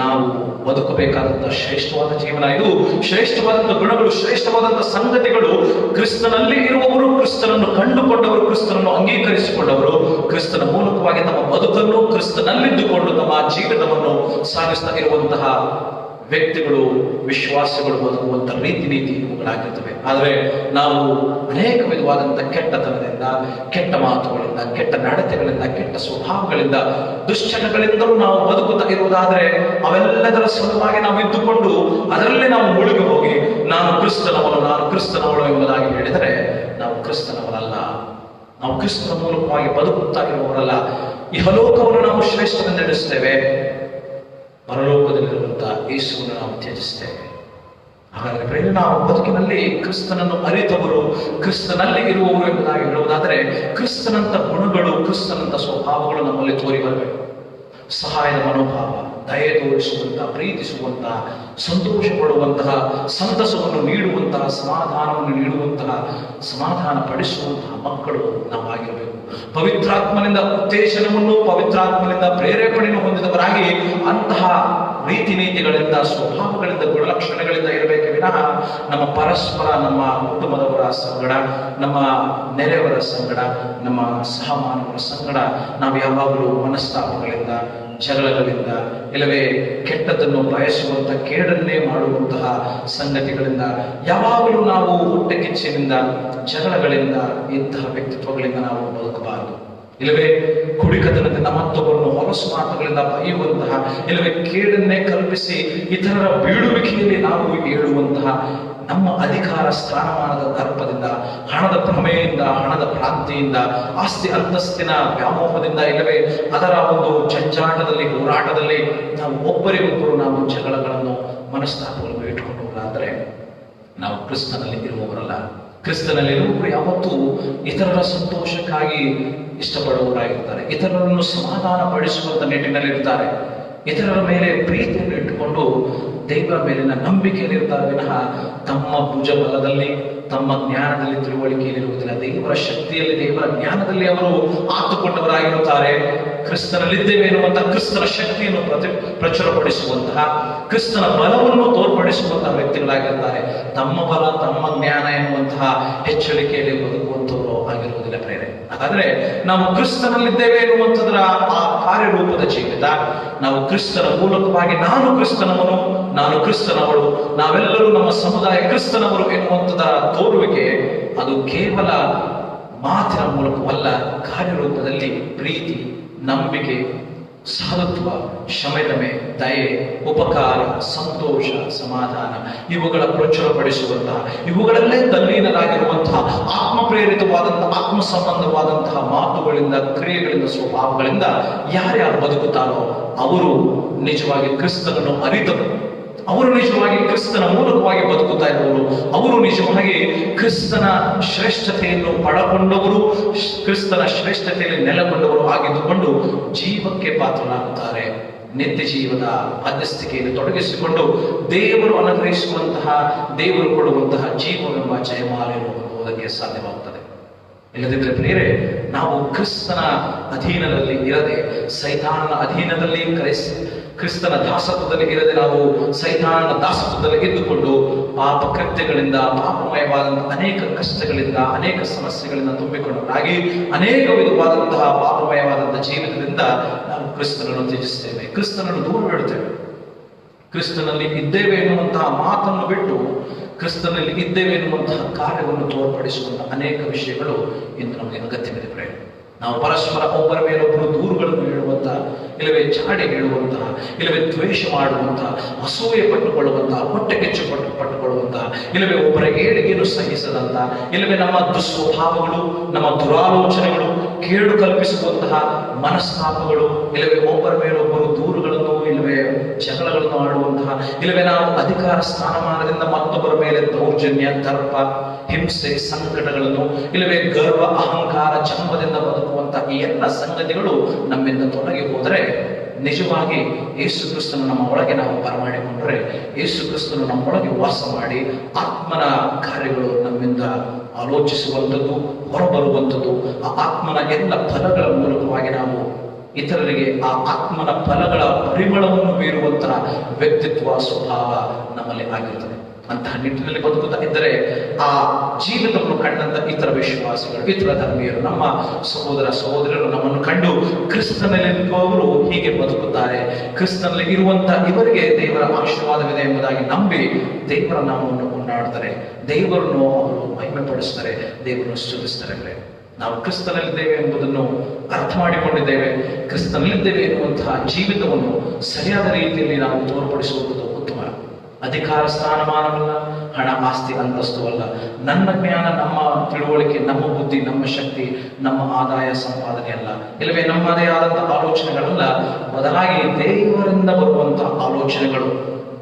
ನಾವು ಬದುಕಬೇಕಾದಂತಹ ಶ್ರೇಷ್ಠವಾದ ಜೀವನ. ಇದು ಶ್ರೇಷ್ಠವಾದಂತಹ ಗುಣಗಳು, ಶ್ರೇಷ್ಠವಾದಂತಹ ಸಂಗತಿಗಳು. ಕ್ರಿಸ್ತನಲ್ಲಿ ಇರುವವರು, ಕ್ರಿಸ್ತನನ್ನು ಕಂಡುಕೊಂಡವರು, ಕ್ರಿಸ್ತನನ್ನು ಅಂಗೀಕರಿಸಿಕೊಂಡವರು, ಕ್ರಿಸ್ತನ ಮೂಲಕವಾಗಿ ತಮ್ಮ ಬದುಕನ್ನು ಕ್ರಿಸ್ತನಲ್ಲಿದ್ದುಕೊಂಡು ತಮ್ಮ ಜೀವಿತವನ್ನು ಸಾಗಿಸ್ತಾ ಇರುವಂತಹ ವ್ಯಕ್ತಿಗಳು, ವಿಶ್ವಾಸಗಳು ಬದುಕುವಂತ ರೀತಿ ನೀತಿ ಇವುಗಳಾಗಿರ್ತವೆ. ಆದರೆ ನಾವು ಅನೇಕ ವಿಧವಾದಂತಹ ಕೆಟ್ಟತನದಿಂದ, ಕೆಟ್ಟ ಮಾತುಗಳಿಂದ, ಕೆಟ್ಟ ನಡತೆಗಳಿಂದ, ಕೆಟ್ಟ ಸ್ವಭಾವಗಳಿಂದ, ದುಶ್ಚಟಗಳಿಂದಲೂ ನಾವು ಬದುಕುತ್ತಾ ಇರುವುದಾದರೆ ಅವೆಲ್ಲದರ ಸಲುವಾಗಿ ನಾವು ಇದ್ದುಕೊಂಡು ಅದರಲ್ಲೇ ನಾವು ಮುಳುಗಿ ಹೋಗಿ ನಾನು ಕ್ರಿಸ್ತನವನು, ನಾನು ಕ್ರಿಸ್ತನವಳು ಎಂಬುದಾಗಿ ಹೇಳಿದರೆ ನಾವು ಕ್ರಿಸ್ತನವರಲ್ಲ. ನಾವು ಕ್ರಿಸ್ತನ ಮೂಲಕವಾಗಿ ಬದುಕುತ್ತಾ ಇರುವವರಲ್ಲ. ಇಹಲೋಕವನ್ನು ನಾವು ಶ್ರೇಷ್ಠವೆಂದೆಣಿಸ್ತೇವೆ, ಪರಲೋಕದಲ್ಲಿರುವಂತಹ ಯೇಸುವನ್ನು ನಾವು ತ್ಯಜಿಸ್ತೇವೆ. ಹಾಗಾದರೆ ನಾವು ಬದುಕಿನಲ್ಲಿ ಕ್ರಿಸ್ತನನ್ನು ಅರಿತವರು, ಕ್ರಿಸ್ತನಲ್ಲಿ ಇರುವವರು ಎಂಬುದಾಗಿ ಹೇಳುವುದಾದರೆ ಕ್ರಿಸ್ತನಂತ ಗುಣಗಳು, ಕ್ರಿಸ್ತನಂತ ಸ್ವಭಾವಗಳು ನಮ್ಮಲ್ಲಿ ತೋರಿ ಬರಬೇಕು. ಸಹಾಯದ ಮನೋಭಾವ, ದಯೆ ತೋರಿಸುವಂತಹ, ಪ್ರೀತಿಸುವಂತಹ, ಸಂತೋಷ ಪಡುವಂತಹ, ಸಂತಸವನ್ನು ನೀಡುವಂತಹ, ಸಮಾಧಾನವನ್ನು ನೀಡುವಂತಹ, ಸಮಾಧಾನ ಪಡಿಸುವಂತಹ ಮಕ್ಕಳು ನಾವಾಗಿರಬೇಕು. ಪವಿತ್ರಾತ್ಮನಿಂದ ಉತ್ತೇಜನವನ್ನು, ಪವಿತ್ರಾತ್ಮನಿಂದ ಪ್ರೇರೇಪಣೆಯನ್ನು ಹೊಂದಿದವರಾಗಿ ಅಂತಹ ರೀತಿ ನೀತಿಗಳಿಂದ, ಸ್ವಭಾವಗಳಿಂದ, ಗುಣಲಕ್ಷಣಗಳಿಂದ ಇರಬೇಕೆ ವಿನಃ ನಮ್ಮ ಪರಸ್ಪರ, ನಮ್ಮ ಕುಟುಂಬದವರ ಸಂಗಡ, ನಮ್ಮ ನೆರೆಯವರ ಸಂಗಡ, ನಮ್ಮ ಸಹಮಾನವರ ಸಂಗಡ ನಾವು ಯಾವಾಗಲೂ ಮನಸ್ತಾಪಗಳಿಂದ, ಜಗಳಗಳಿಂದ, ಇಲ್ಲವೇ ಕೆಟ್ಟದನ್ನು ಬಯಸುವಂತ, ಕೇಡನ್ನೇ ಮಾಡುವಂತಹ ಸಂಗತಿಗಳಿಂದ, ಯಾವಾಗಲೂ ನಾವು ಹೊಟ್ಟೆ ಕಿಚ್ಚಿನಿಂದ, ಜಗಳಗಳಿಂದ, ಇಂತಹ ವ್ಯಕ್ತಿತ್ವಗಳಿಂದ ನಾವು ಬದುಕಬಾರದು. ಇಲ್ಲವೇ ಕುಡಿಕತನದಿಂದ ಮತ್ತೊಬ್ಬರನ್ನು ಹೊಲಸು ಮಾತುಗಳಿಂದ ಬೈಯುವಂತಹ, ಇಲ್ಲವೇ ಕೇಡನ್ನೇ ಕಲ್ಪಿಸಿ ಇತರರ ಬೀಳುವಿಕೆಯಲ್ಲಿ ನಾವು ಏಳುವಂತಹ, ನಮ್ಮ ಅಧಿಕಾರ ಸ್ಥಾನಮಾನದ ದರ್ಪದಿಂದ, ಹಣದ ಭ್ರಮೆಯಿಂದ, ಹಣದ ಭ್ರಾಂತಿಯಿಂದ, ಆಸ್ತಿ ಅಂತಸ್ತಿನ ವ್ಯಾಮೋಹದಿಂದ, ಇಲ್ಲವೇ ಅದರ ಒಂದು ಜಂಜಾಟದಲ್ಲಿ, ಹೋರಾಟದಲ್ಲಿ ನಾವು ಒಬ್ಬರಿಗೊಬ್ಬರು ನಾವು ಜಗಳಗಳನ್ನು, ಮನಸ್ತಾಪಗಳನ್ನು ಇಟ್ಟುಕೊಂಡು ಹೋಗಲಾದರೆ ನಾವು ಕ್ರಿಸ್ತನಲ್ಲಿ ಇರುವವರಲ್ಲ. ಕ್ರಿಸ್ತನಲ್ಲಿ ಇರುವವರು ಯಾವತ್ತೂ ಇತರರ ಸಂತೋಷಕ್ಕಾಗಿ ಇಷ್ಟಪಡುವವರಾಗಿರ್ತಾರೆ, ಇತರರನ್ನು ಸಮಾಧಾನ ಪಡಿಸುವಂತ ನಿಟ್ಟಿನಲ್ಲಿರ್ತಾರೆ, ಇತರರ ಮೇಲೆ ಪ್ರೀತಿಯನ್ನು ಇಟ್ಟುಕೊಂಡು ದೇವರ ಮೇಲಿನ ನಂಬಿಕೆಯಲ್ಲಿರ್ತಾರೆ ವಿನಃ ತಮ್ಮ ಭುಜಬಲದಲ್ಲಿ, ತಮ್ಮ ಜ್ಞಾನದಲ್ಲಿ, ತಿಳುವಳಿಕೆಯಲ್ಲಿರುವುದಿಲ್ಲ. ದೇವರ ಶಕ್ತಿಯಲ್ಲಿ, ದೇವರ ಜ್ಞಾನದಲ್ಲಿ ಅವರು ಆತುಕೊಂಡವರಾಗಿರುತ್ತಾರೆ. ಕ್ರಿಸ್ತನಲ್ಲಿದ್ದೇವೆ ಎನ್ನುವಂತಹ ಕ್ರಿಸ್ತನ ಶಕ್ತಿಯನ್ನು ಪ್ರಚುರಪಡಿಸುವಂತಹ, ಕ್ರಿಸ್ತನ ಬಲವನ್ನು ತೋರ್ಪಡಿಸುವಂತಹ ವ್ಯಕ್ತಿಗಳಾಗಿರ್ತಾರೆ. ತಮ್ಮ ಬಲ, ತಮ್ಮ ಜ್ಞಾನ ಎನ್ನುವಂತಹ ಹೆಚ್ಚಳಿಕೆಯಲ್ಲಿ ಬದುಕುವಂತವರು ಆಗಿರುವುದಿಲ್ಲ ಪ್ರೇರೆ. ಹಾಗಾದ್ರೆ ನಾವು ಕ್ರಿಸ್ತನಲ್ಲಿದ್ದೇವೆ ಎನ್ನುವಂಥದ್ರ ಆ ಕಾರ್ಯರೂಪದ ಜೀವಿತ, ನಾವು ಕ್ರಿಸ್ತನ ಮೂಲಕವಾಗಿ ನಾನು ಕ್ರಿಸ್ತನವನು, ನಾನು ಕ್ರಿಸ್ತನವಳು, ನಾವೆಲ್ಲರೂ ನಮ್ಮ ಸಮುದಾಯ ಕ್ರಿಸ್ತನವರು ಎನ್ನುವಂಥದ್ದರ ತೋರುವಿಕೆ ಅದು ಕೇವಲ ಮಾತಿನ ಮೂಲಕವಲ್ಲ, ಕಾರ್ಯರೂಪದಲ್ಲಿ ಪ್ರೀತಿ, ನಂಬಿಕೆ, ಸಾಧುತ್ವ, ಶಮೆದಮೆ, ದಯೆ, ಉಪಕಾರ, ಸಂತೋಷ, ಸಮಾಧಾನ ಇವುಗಳ ಪ್ರಚುರಪಡಿಸುವಂತಹ, ಇವುಗಳಲ್ಲೇ ತಲ್ಲೀನರಾಗಿರುವಂತಹ ಆತ್ಮಪ್ರೇರಿತವಾದಂತಹ, ಆತ್ಮ ಸಂಬಂಧವಾದಂತಹ ಮಾತುಗಳಿಂದ, ಕ್ರಿಯೆಗಳಿಂದ, ಸ್ವಭಾವಗಳಿಂದ ಯಾರ್ಯಾರು ಬದುಕುತ್ತಾರೋ ಅವರು ನಿಜವಾಗಿ ಕ್ರಿಸ್ತನನ್ನು ಅರಿತರು, ಅವರು ನಿಜವಾಗಿ ಕ್ರಿಸ್ತನ ಮೂಲಕವಾಗಿ ಬದುಕುತ್ತಾ ಇರುವವರು, ಅವರು ನಿಜವಾಗಿ ಕ್ರಿಸ್ತನ ಶ್ರೇಷ್ಠತೆಯನ್ನು ಪಡಕೊಂಡವರು, ಕ್ರಿಸ್ತನ ಶ್ರೇಷ್ಠತೆಯಲ್ಲಿ ನೆಲೆಗೊಂಡವರು ಆಗಿದ್ದುಕೊಂಡು ಜೀವಕ್ಕೆ ಪಾತ್ರರಾಗುತ್ತಾರೆ. ನಿತ್ಯ ಜೀವದ ಮಧ್ಯಸ್ಥಿಕೆಯನ್ನು ತೊಡಗಿಸಿಕೊಂಡು ದೇವರು ಅನುಗ್ರಹಿಸುವಂತಹ, ದೇವರು ಕೊಡುವಂತಹ ಜೀವವೆಂಬ ಜಯಮಾಲೆಯನ್ನು ಹೊಂದುವುದಕ್ಕೆ ಸಾಧ್ಯವಾಗುತ್ತದೆ. ಇಲ್ಲದಿದ್ದರೆ ಪ್ರಿಯರೇ, ನಾವು ಕ್ರಿಸ್ತನ ಅಧೀನದಲ್ಲಿ ಇರದೆ ಸೈತಾನನ ಅಧೀನದಲ್ಲಿ ಕ್ರಿಸ್ತನ ದಾಸತ್ವದಲ್ಲಿ ಇರದೆ ನಾವು ಸೈತಾನನ ದಾಸತ್ವದಲ್ಲಿ ಇದ್ದುಕೊಂಡು ಪಾಪ ಕೃತ್ಯಗಳಿಂದ, ಪಾಪಮಯವಾದಂತಹ ಅನೇಕ ಕಷ್ಟಗಳಿಂದ, ಅನೇಕ ಸಮಸ್ಯೆಗಳಿಂದ ತುಂಬಿಕೊಂಡವರಾಗಿ ಅನೇಕ ವಿಧವಾದಂತಹ ಪಾಪಮಯವಾದಂತಹ ಜೀವಿತದಿಂದ ನಾವು ಕ್ರಿಸ್ತನನ್ನು ತ್ಯಜಿಸ್ತೇವೆ, ಕ್ರಿಸ್ತನನ್ನು ದೂರವಿಡುತ್ತೇವೆ. ಕ್ರಿಸ್ತನಲ್ಲಿ ಇದ್ದೇವೆ ಎನ್ನುವಂತಹ ಮಾತನ್ನು ಬಿಟ್ಟು ಕ್ರಿಸ್ತನಲ್ಲಿ ಇದ್ದೇವೆ ಎನ್ನುವಂತಹ ಕಾರ್ಯವನ್ನು ತೋರ್ಪಡಿಸುವಂತಹ ಅನೇಕ ವಿಷಯಗಳು ಇಂದು ನಮಗೆ ಅಗತ್ಯವಿದೆ ಪ್ರೇಮ. ನಾವು ಪರಸ್ಪರ ಒಬ್ಬರ ಮೇಲೊಬ್ಬರು ದೂರುಗಳನ್ನು ಹೇಳುವಂತಹ, ಇಲ್ಲವೇ ಚಾಡಿ ಹೇಳುವಂತಹ, ಇಲ್ಲವೇ ದ್ವೇಷ ಮಾಡುವಂತಹ, ಅಸೂಯೆ ಪಟ್ಟುಕೊಳ್ಳುವಂತಹ, ಹೊಟ್ಟೆ ಕಿಚ್ಚು ಪಟ್ಟುಕೊಳ್ಳುವಂತಹ, ಇಲ್ಲವೇ ಒಬ್ಬರ ಏಳಿಗೆಯನ್ನು ಸಹಿಸದಂತಹ, ಇಲ್ಲವೇ ನಮ್ಮ ದುಸ್ವಭಾವಗಳು, ನಮ್ಮ ದುರಾಲೋಚನೆಗಳು, ಕೇಡು ಕಲ್ಪಿಸುವಂತಹ ಮನಸ್ತಾಪಗಳು, ಇಲ್ಲವೇ ಒಬ್ಬರ ಮೇಲೊಬ್ಬರು ದೂರುಗಳನ್ನು, ಇಲ್ಲವೇ ಜಗಳಗಳನ್ನು ಆಡುವಂತಹ, ಇಲ್ಲವೇ ನಾವು ಅಧಿಕಾರ ಸ್ಥಾನಮಾನದಿಂದ ಮತ್ತೊಬ್ಬರ ಮೇಲೆ ದೌರ್ಜನ್ಯ, ದರ್ಪ, ಹಿಂಸೆ, ಸಂಕಟಗಳನ್ನು, ಇಲ್ಲವೇ ಗರ್ವ, ಅಹಂಕಾರ, ಜನ್ಮದಿಂದ ಬದುಕುವಂತಹ ಈ ಎಲ್ಲ ಸಂಗತಿಗಳು ನಮ್ಮಿಂದ ತೊಲಗಿ ಹೋದರೆ ನಿಜವಾಗಿ ಯೇಸು ಕ್ರಿಸ್ತನು ನಮ್ಮ ಒಳಗೆ ನಾವು ಬರಮಾಡಿಕೊಂಡರೆ, ಯೇಸು ಕ್ರಿಸ್ತನು ನಮ್ಮೊಳಗೆ ವಾಸ ಮಾಡಿ ಆತ್ಮನ ಕಾರ್ಯಗಳು ನಮ್ಮಿಂದ ಆಲೋಚಿಸುವಂಥದ್ದು, ಹೊರಬರುವಂಥದ್ದು, ಆ ಆತ್ಮನ ಎಲ್ಲ ಫಲಗಳ ಮೂಲಕವಾಗಿ ನಾವು ಇತರರಿಗೆ ಆ ಆತ್ಮನ ಫಲಗಳ ಪರಿಮಳವನ್ನು ಬೀರುವಂತಹ ವ್ಯಕ್ತಿತ್ವ, ಸ್ವಭಾವ ನಮ್ಮಲ್ಲಿ ಆಗಿರುತ್ತದೆ. ಅಂತಹ ನಿಟ್ಟಿನಲ್ಲಿ ಬದುಕುತ್ತಾ ಇದ್ದರೆ ಆ ಜೀವಿತವನ್ನು ಕಂಡಂತ ಇತರ ವಿಶ್ವಾಸಿಗಳು, ಇತರ ಧರ್ಮೀಯರು, ನಮ್ಮ ಸಹೋದರ ಸಹೋದರರು ನಮ್ಮನ್ನು ಕಂಡು ಕ್ರಿಸ್ತನಲ್ಲಿರುವವರು ಹೀಗೆ ಬದುಕುತ್ತಾರೆ, ಕ್ರಿಸ್ತನಲ್ಲಿ ಇರುವಂತಹ ಇವರಿಗೆ ದೇವರ ಆಶೀರ್ವಾದವಿದೆ ಎಂಬುದಾಗಿ ನಂಬಿ ದೇವರ ನಾಮವನ್ನು ಕೊಂಡಾಡ್ತಾರೆ, ದೇವರನ್ನು ಅವರು ಮಹಿಮೆ ಪಡಿಸ್ತಾರೆ, ದೇವರನ್ನು ಸ್ತುತಿಸ್ತಾರೆ. ನಾವು ಕ್ರಿಸ್ತನಲ್ಲಿದ್ದೇವೆ ಎಂಬುದನ್ನು ಅರ್ಥ ಮಾಡಿಕೊಂಡಿದ್ದೇವೆ, ಕ್ರಿಸ್ತನಲ್ಲಿದ್ದೇವೆ ಎನ್ನುವಂತಹ ಜೀವಿತವನ್ನು ಸರಿಯಾದ ರೀತಿಯಲ್ಲಿ ನಾವು ತೋರ್ಪಡಿಸುವುದು ಉತ್ತಮ. ಅಧಿಕಾರ ಸ್ಥಾನಮಾನವಲ್ಲ, ಹಣ, ಆಸ್ತಿ, ಅಂತಸ್ತು ಅಲ್ಲ, ನನ್ನ ಜ್ಞಾನ, ನಮ್ಮ ತಿಳುವಳಿಕೆ, ನಮ್ಮ ಬುದ್ಧಿ, ನಮ್ಮ ಶಕ್ತಿ, ನಮ್ಮ ಆದಾಯ ಸಂಪಾದನೆ ಅಲ್ಲ, ಇಲ್ಲವೇ ನಮ್ಮದೇ ಆದಂತಹ ಆಲೋಚನೆಗಳಲ್ಲ, ಬದಲಾಗಿ ದೇವರಿಂದ ಬರುವಂತಹ ಆಲೋಚನೆಗಳು,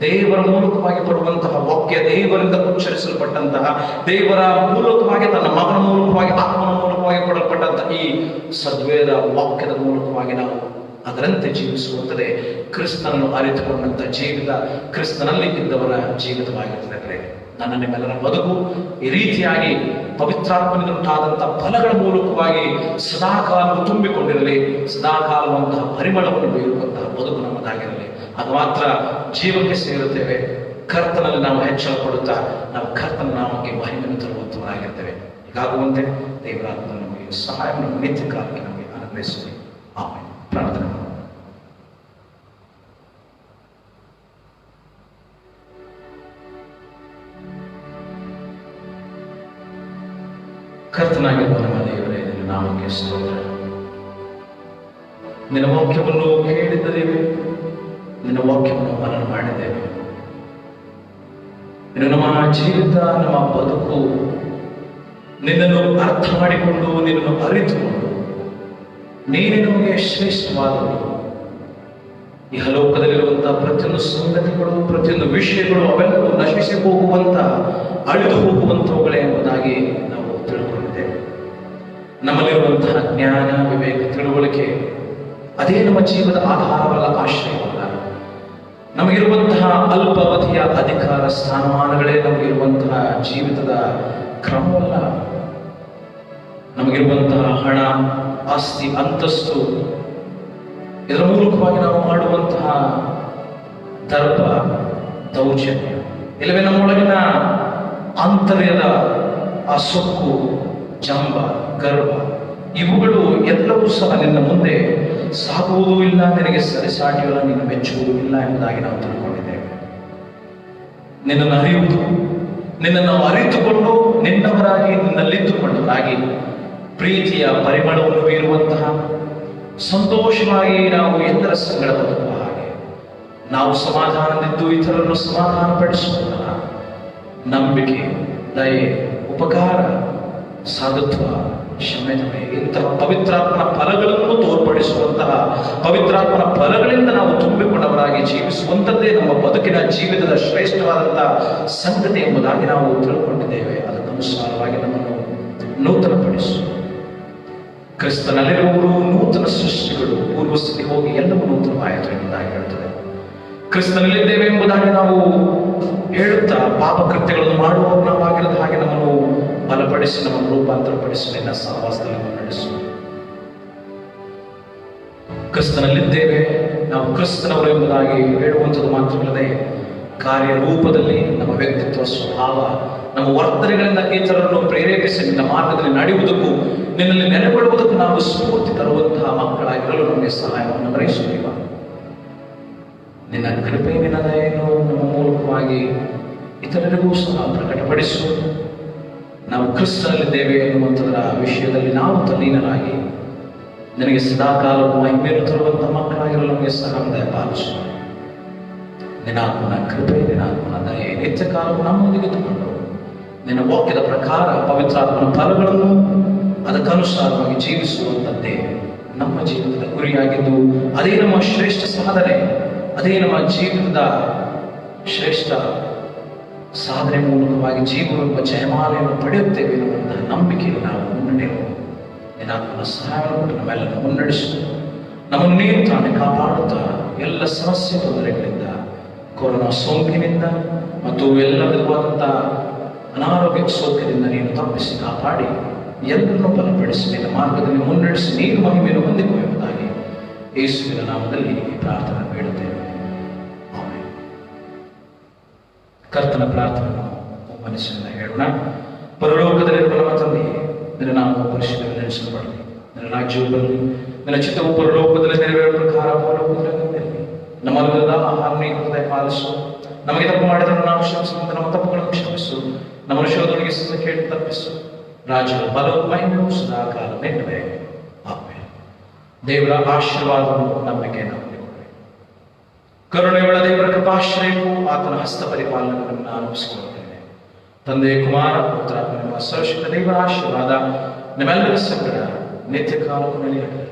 ದೇವರ ಮೂಲಕವಾಗಿ ಬರುವಂತಹ ವಾಕ್ಯ, ದೇವರಿಂದ ಉಚ್ಚರಿಸಲ್ಪಟ್ಟಂತಹ, ದೇವರ ಮೂಲಕವಾಗಿ, ತನ್ನ ಮಗನ ಮೂಲಕವಾಗಿ, ಆತ್ಮನ ಮೂಲಕವಾಗಿ ಕೊಡಲ್ಪಟ್ಟಂತಹ ಈ ಸದ್ವೇದ ವಾಕ್ಯದ ಮೂಲಕವಾಗಿ ನಾವು ಅದರಂತೆ ಜೀವಿಸುವಂಥದ್ದೇ ಕ್ರಿಸ್ತನನ್ನು ಅರಿತುಕೊಂಡಂತ ಜೀವಿತ, ಕ್ರಿಸ್ತನಲ್ಲಿ ಇದ್ದವರ ಜೀವಿತವಾಗಿರುತ್ತದೆ. ನನ್ನ ನಿಮ್ಮೆಲ್ಲರ ಬದುಕು ಈ ರೀತಿಯಾಗಿ ಪವಿತ್ರಾತ್ಮನಿಂದಾದಂತಹ ಫಲಗಳ ಮೂಲಕವಾಗಿ ಸದಾಕಾಲವು ತುಂಬಿಕೊಂಡಿರಲಿ, ಸದಾಕಾಲವಂತಹ ಪರಿಮಳವನ್ನು ಬೀರುವಂತಹ ಬದುಕು ನಮ್ಮದಾಗಿರಲಿ. ಅದು ಮಾತ್ರ ಜೀವಕ್ಕೆ ಸೇರುತ್ತೇವೆ. ಕರ್ತನಲ್ಲಿ ನಾವು ಹೆಚ್ಚಳ ಪಡುತ್ತಾ ನಾವು ಕರ್ತನ ನಾಮಕ್ಕೆ ಮಹಿಮೆಯನ್ನು ತರುವಂತವರಾಗಿರ್ತೇವೆ. ಹೀಗಾಗುವಂತೆ ದೇವರಾತ್ಮ ನಮಗೆ ಸಹಾಯವನ್ನು ನಿತ್ಯ ಕಾಲಕ್ಕೆ ನಮಗೆ ಅನುಗ್ರಹಿಸಲಿ. ಆಮೇಲೆ ಪ್ರಾರ್ಥನೆ. ಕರ್ತನಾಗಿರುವ ನಮ್ಮ ದೇವರೇ, ನಿನ್ನ ನಾಮಕ್ಕೆ ಸ್ತೋತ್ರ. ನಿನ್ನ ವಾಕ್ಯವನ್ನು ಕೇಳಿದ್ದೇವೆ, ನಿನ್ನ ವಾಕ್ಯವನ್ನು ಮನನ ಮಾಡಿದ್ದೇವೆ. ಇನ್ನು ನಮ್ಮ ಜೀವಿತ, ನಮ್ಮ ಬದುಕು ನಿನ್ನನ್ನು ಅರ್ಥ ಮಾಡಿಕೊಂಡು, ನಿನ್ನನ್ನು ಅರಿತುಕೊಂಡು, ನೀನೇ ನಮಗೆ ಶ್ರೇಷ್ಠವಾದವು. ಇಹಲೋಕದಲ್ಲಿರುವಂತಹ ಪ್ರತಿಯೊಂದು ಸಂಗತಿಗಳು, ಪ್ರತಿಯೊಂದು ವಿಷಯಗಳು ಅವೆಲ್ಲವೂ ನಶಿಸಿ ಹೋಗುವಂತ, ಅಳಿದು ಹೋಗುವಂತವುಗಳೇ ಎಂಬುದಾಗಿ ನಾವು ತಿಳ್ಕೊಂಡಿದ್ದೇವೆ. ನಮ್ಮಲ್ಲಿರುವಂತಹ ಜ್ಞಾನ, ವಿವೇಕ, ತಿಳುವಳಿಕೆ ಅದೇ ನಮ್ಮ ಜೀವದ ಆಧಾರವಲ್ಲ, ಆಶ್ರಯವಲ್ಲ. ನಮಗಿರುವಂತಹ ಅಲ್ಪಾವಧಿಯ ಅಧಿಕಾರ ಸ್ಥಾನಮಾನಗಳೇ ನಮಗಿರುವಂತಹ ಜೀವಿತದ ಕ್ರಮವಲ್ಲ. ನಮಗಿರುವಂತಹ ಹಣ, ಆಸ್ತಿ, ಅಂತಸ್ತು, ಇದರ ಮೂಲಕವಾಗಿ ನಾವು ಮಾಡುವಂತಹ ದರ್ಪ, ದೌರ್ಜನ್ಯ, ಇಲ್ಲವೇ ನಮ್ಮೊಳಗಿನ ಆಂತರ್ಯದ ಆ ಸೊಕ್ಕು, ಜಂಬ, ಗರ್ವ, ಇವುಗಳು ಎಲ್ಲವೂ ಸಹ ನಿನ್ನ ಮುಂದೆ ಸಾಗುವುದೂ ಇಲ್ಲ, ನಿನಗೆ ಸರಿಸಾಟಿಯಲ್ಲ, ನಿನ್ನ ಮೆಚ್ಚುವುದೂ ಇಲ್ಲ ಎಂಬುದಾಗಿ ನಾವು ತಿಳ್ಕೊಂಡಿದ್ದೇವೆ. ನಿನ್ನನ್ನು ಅರಿಯುವುದು, ನಿನ್ನನ್ನು ಅರಿತುಕೊಂಡು ನಿನ್ನವರಾಗಿ, ನಿನ್ನಲ್ಲಿದ್ದುಕೊಂಡವರಾಗಿ ಪ್ರೀತಿಯ ಪರಿಮಳವನ್ನು ಬೀರುವಂತಹ, ಸಂತೋಷವಾಗಿ ನಾವು ಎಲ್ಲರ ಸಂಗಡ ಬದುಕುವ ಹಾಗೆ, ನಾವು ಸಮಾಧಾನದಿದ್ದು ಇತರರನ್ನು ಸಮಾಧಾನ ಪಡಿಸುವಂತಹ ನಂಬಿಕೆ, ದಯೆ, ಉಪಕಾರ, ಸಾಧುತ್ವ, ಕ್ಷಮೆತಮೆ, ಇಂತಹ ಪವಿತ್ರಾತ್ಮನ ಫಲಗಳನ್ನು ತೋರ್ಪಡಿಸುವಂತಹ, ಪವಿತ್ರಾತ್ಮನ ಫಲಗಳಿಂದ ನಾವು ತುಂಬಿಕೊಂಡವರಾಗಿ ಜೀವಿಸುವಂಥದ್ದೇ ನಮ್ಮ ಬದುಕಿನ ಜೀವಿತದ ಶ್ರೇಷ್ಠವಾದಂತಹ ಸಂಗತಿ ಎಂಬುದಾಗಿ ನಾವು ತಿಳ್ಕೊಂಡಿದ್ದೇವೆ. ಅದಕ್ಕನುಸಾರವಾಗಿ ನಮ್ಮನ್ನು ನೂತನಪಡಿಸು. ಕ್ರಿಸ್ತನಲ್ಲಿರುವವರು ನೂತನ ಸೃಷ್ಟಿಗಳು, ಪೂರ್ವಸ್ಥಿತಿ ಹೋಗಿ ಎಲ್ಲವೂ ನೂತನವಾಯಿತು ಎಂಬುದಾಗಿ ಹೇಳುತ್ತದೆ. ಕ್ರಿಸ್ತನಲ್ಲಿದ್ದೇವೆ ಎಂಬುದಾಗಿ ನಾವು ಹೇಳುತ್ತಾ ಪಾಪ ಕೃತ್ಯಗಳನ್ನು ಮಾಡುವವರು ನಾವಾಗಿರದ ಹಾಗೆ ನಮ್ಮನ್ನು ಬಲಪಡಿಸಿ ಬಲಪಡಿಸಿ, ನಮ್ಮನ್ನು ರೂಪಾಂತರಪಡಿಸಿ ನಿನ್ನ ಸಹವಾಸದಲ್ಲಿ ಮುನ್ನಡೆಸು. ಕ್ರಿಸ್ತನಲ್ಲಿದ್ದೇವೆ, ನಾವು ಕ್ರಿಸ್ತನವರು ಎಂಬುದಾಗಿ ಹೇಳುವಂಥದ್ದು ಮಾತ್ರವಲ್ಲದೆ ಕಾರ್ಯರೂಪದಲ್ಲಿ ನಮ್ಮ ವ್ಯಕ್ತಿತ್ವ, ಸ್ವಭಾವ, ನಮ್ಮ ವರ್ತನೆಗಳಿಂದ ಇತರರನ್ನು ಪ್ರೇರೇಪಿಸಿ ನಿನ್ನ ಮಾರ್ಗದಲ್ಲಿ ನಡೆಯುವುದಕ್ಕೂ ನಿನ್ನಲ್ಲಿ ನೆಲೆಗೊಳ್ಳುವುದಕ್ಕೂ ನಾವು ಸ್ಫೂರ್ತಿ ತರುವಂತಹ ಮಕ್ಕಳಾಗಿರಲು ನಮಗೆ ಸಹಾಯವನ್ನು ಬಯಸುತ್ತೀವ. ನಿನ್ನ ಕೃಪೆ, ನಿನ್ನ ದಯೆಯನ್ನು ನಮ್ಮ ಮೂಲಕವಾಗಿ ಇತರರಿಗೂ ಸಹ ಪ್ರಕಟಪಡಿಸು. ನಾವು ಕ್ರಿಸ್ತನಲ್ಲಿದ್ದೇವೆ ಎನ್ನುವಂಥದ್ರ ವಿಷಯದಲ್ಲಿ ನಾವು ತಲ್ಲೀನರಾಗಿ ನಿನಗೆ ಸದಾಕಾಲಕ್ಕೂ ಮಹಿಮೆಯನ್ನು ತರುವಂತಹ ಮಕ್ಕಳಾಗಿರಲು ನಮಗೆ ಸಹಾಯ ದಯಪಾಲಿಸು. ನಿನ್ನ ಆತ್ಮನ ಕೃಪೆ, ನಿನ್ನ ಆತ್ಮನ ದಯೆ ನಿತ್ಯ ಕಾಲವು ನಮ್ಮೊಂದಿಗೆ ತಗೊಂಡು ನಿನ್ನ ವಾಕ್ಯದ ಪ್ರಕಾರ ಪವಿತ್ರಾತ್ಮನ ಫಲಗಳನ್ನು ಅದಕ್ಕನುಸಾರವಾಗಿ ಜೀವಿಸುವಂಥದ್ದೇ ನಮ್ಮ ಜೀವಿತದ ಗುರಿಯಾಗಿದ್ದು, ಅದೇ ನಮ್ಮ ಶ್ರೇಷ್ಠ ಸಾಧನೆ, ಅದೇ ನಮ್ಮ ಜೀವಿತದ ಶ್ರೇಷ್ಠ ಸಾಧನೆ ಮೂಲಕವಾಗಿ ಜೀವವೆಂಬ ಜಯಮಾಲೆಯನ್ನು ಪಡೆಯುತ್ತೇವೆ ಎನ್ನುವಂತಹ ನಂಬಿಕೆಯಲ್ಲಿ ನಾವು ಮುನ್ನಡೆಯುವ ನಿನ್ನ ಆತ್ಮನ ಸಹಾಯವನ್ನು ಕೊಟ್ಟು ನಮ್ಮೆಲ್ಲರನ್ನು ಮುನ್ನಡೆಸು. ನಮ್ಮನ್ನು ನೀನು ತಾನೇ ಕಾಪಾಡುತ್ತಾ ಎಲ್ಲ ಸಮಸ್ಯೆ ತೊಂದರೆಗಳಿಂದ, ಕೊರೋನಾ ಸೋಂಕಿನಿಂದ ಮತ್ತು ಎಲ್ಲ ವಿಧವಾದಂತಹ ಅನಾರೋಗ್ಯ ಸೋಂಕಿನಿಂದ ನೀನು ತಪ್ಪಿಸಿ ಕಾಪಾಡಿ ಎಲ್ಲರನ್ನೂ ಬಲಪಡಿಸಿ ನಿನ್ನ ಮಾರ್ಗದಲ್ಲಿ ಮುನ್ನಡೆಸಿ ನೀನು ಮಹಿಮೆಯನ್ನು ಹೊಂದಿಕೋ ಎಂಬುದಾಗಿ ಯೇಸುವಿನ ನಾಮದಲ್ಲಿ ಈ ಪ್ರಾರ್ಥನೆ ಬೇಡುತ್ತೇವೆ. ಆಮೆನ್. ಕರ್ತನ ಪ್ರಾರ್ಥನೆಯನ್ನು ಮನಸ್ಸಿನಿಂದ ಹೇಳೋಣ. ಪರಲೋಕದಲ್ಲಿರುವ ನಮ್ಮ ತಂದೆಯೇ, ನಿನ್ನ ನಾಮವು ಪರಿಶುದ್ಧವಾಗಿ ನೆನೆಸಲ್ಪಡಲಿ, ನಿನ್ನ ರಾಜ್ಯವು ಬರಲಿ, ನಿನ್ನ ಚಿತ್ತವು ಪರಲೋಕದಲ್ಲಿ ನೆರವೇರುವ ಪ್ರಕಾರ ಪರಲೋಕದಲ್ಲಿ ನೆರವೇರಲಿ. ನಮ್ಮಲ್ಲಿರದ ಆಹಾರ ನೀನು ದಯಪಾಲಿಸು. ನಮಗೆ ತಪ್ಪು ಮಾಡಿದರೆ ನಾವು ಕ್ಷಮಿಸುವಂತೆ ನಮ್ಮ ತಪ್ಪುಗಳನ್ನು ಕ್ಷಮಿಸು. ನಮ್ಮ ಶೋಧನೆಗೆ ಕೇಳಿ ತಪ್ಪಿಸು. ರಾಜ್ಯದ ಬಲವು ಮಹಿಮೆಯು ಸದಾಕಾಲ ನಿನ್ನವೇ. ಆಮೆನ್. ದೇವರ ಆಶೀರ್ವಾದವು ನಮಗೆ ನಮಗೆ ಕರುಣೆಯುಳ್ಳ ದೇವರ ಕೃಪಾಶ್ರಯಕ್ಕೂ ಆತನ ಹಸ್ತ ಪರಿಪಾಲನೆಯನ್ನು ನಾನು ಒಪ್ಪಿಸಿಕೊಳ್ಳುತ್ತೇನೆ. ತಂದೆ, ಕುಮಾರ, ಪುತ್ರ, ಸರ್ವಶಕ್ತ ದೇವರ ಆಶೀರ್ವಾದ ನಿಮ್ಮೆಲ್ಲರ ಸಂಗಡ ನಿತ್ಯ ಕಾಲಕ್ಕೂ ನೆಲೆಯಾಗಲಿ.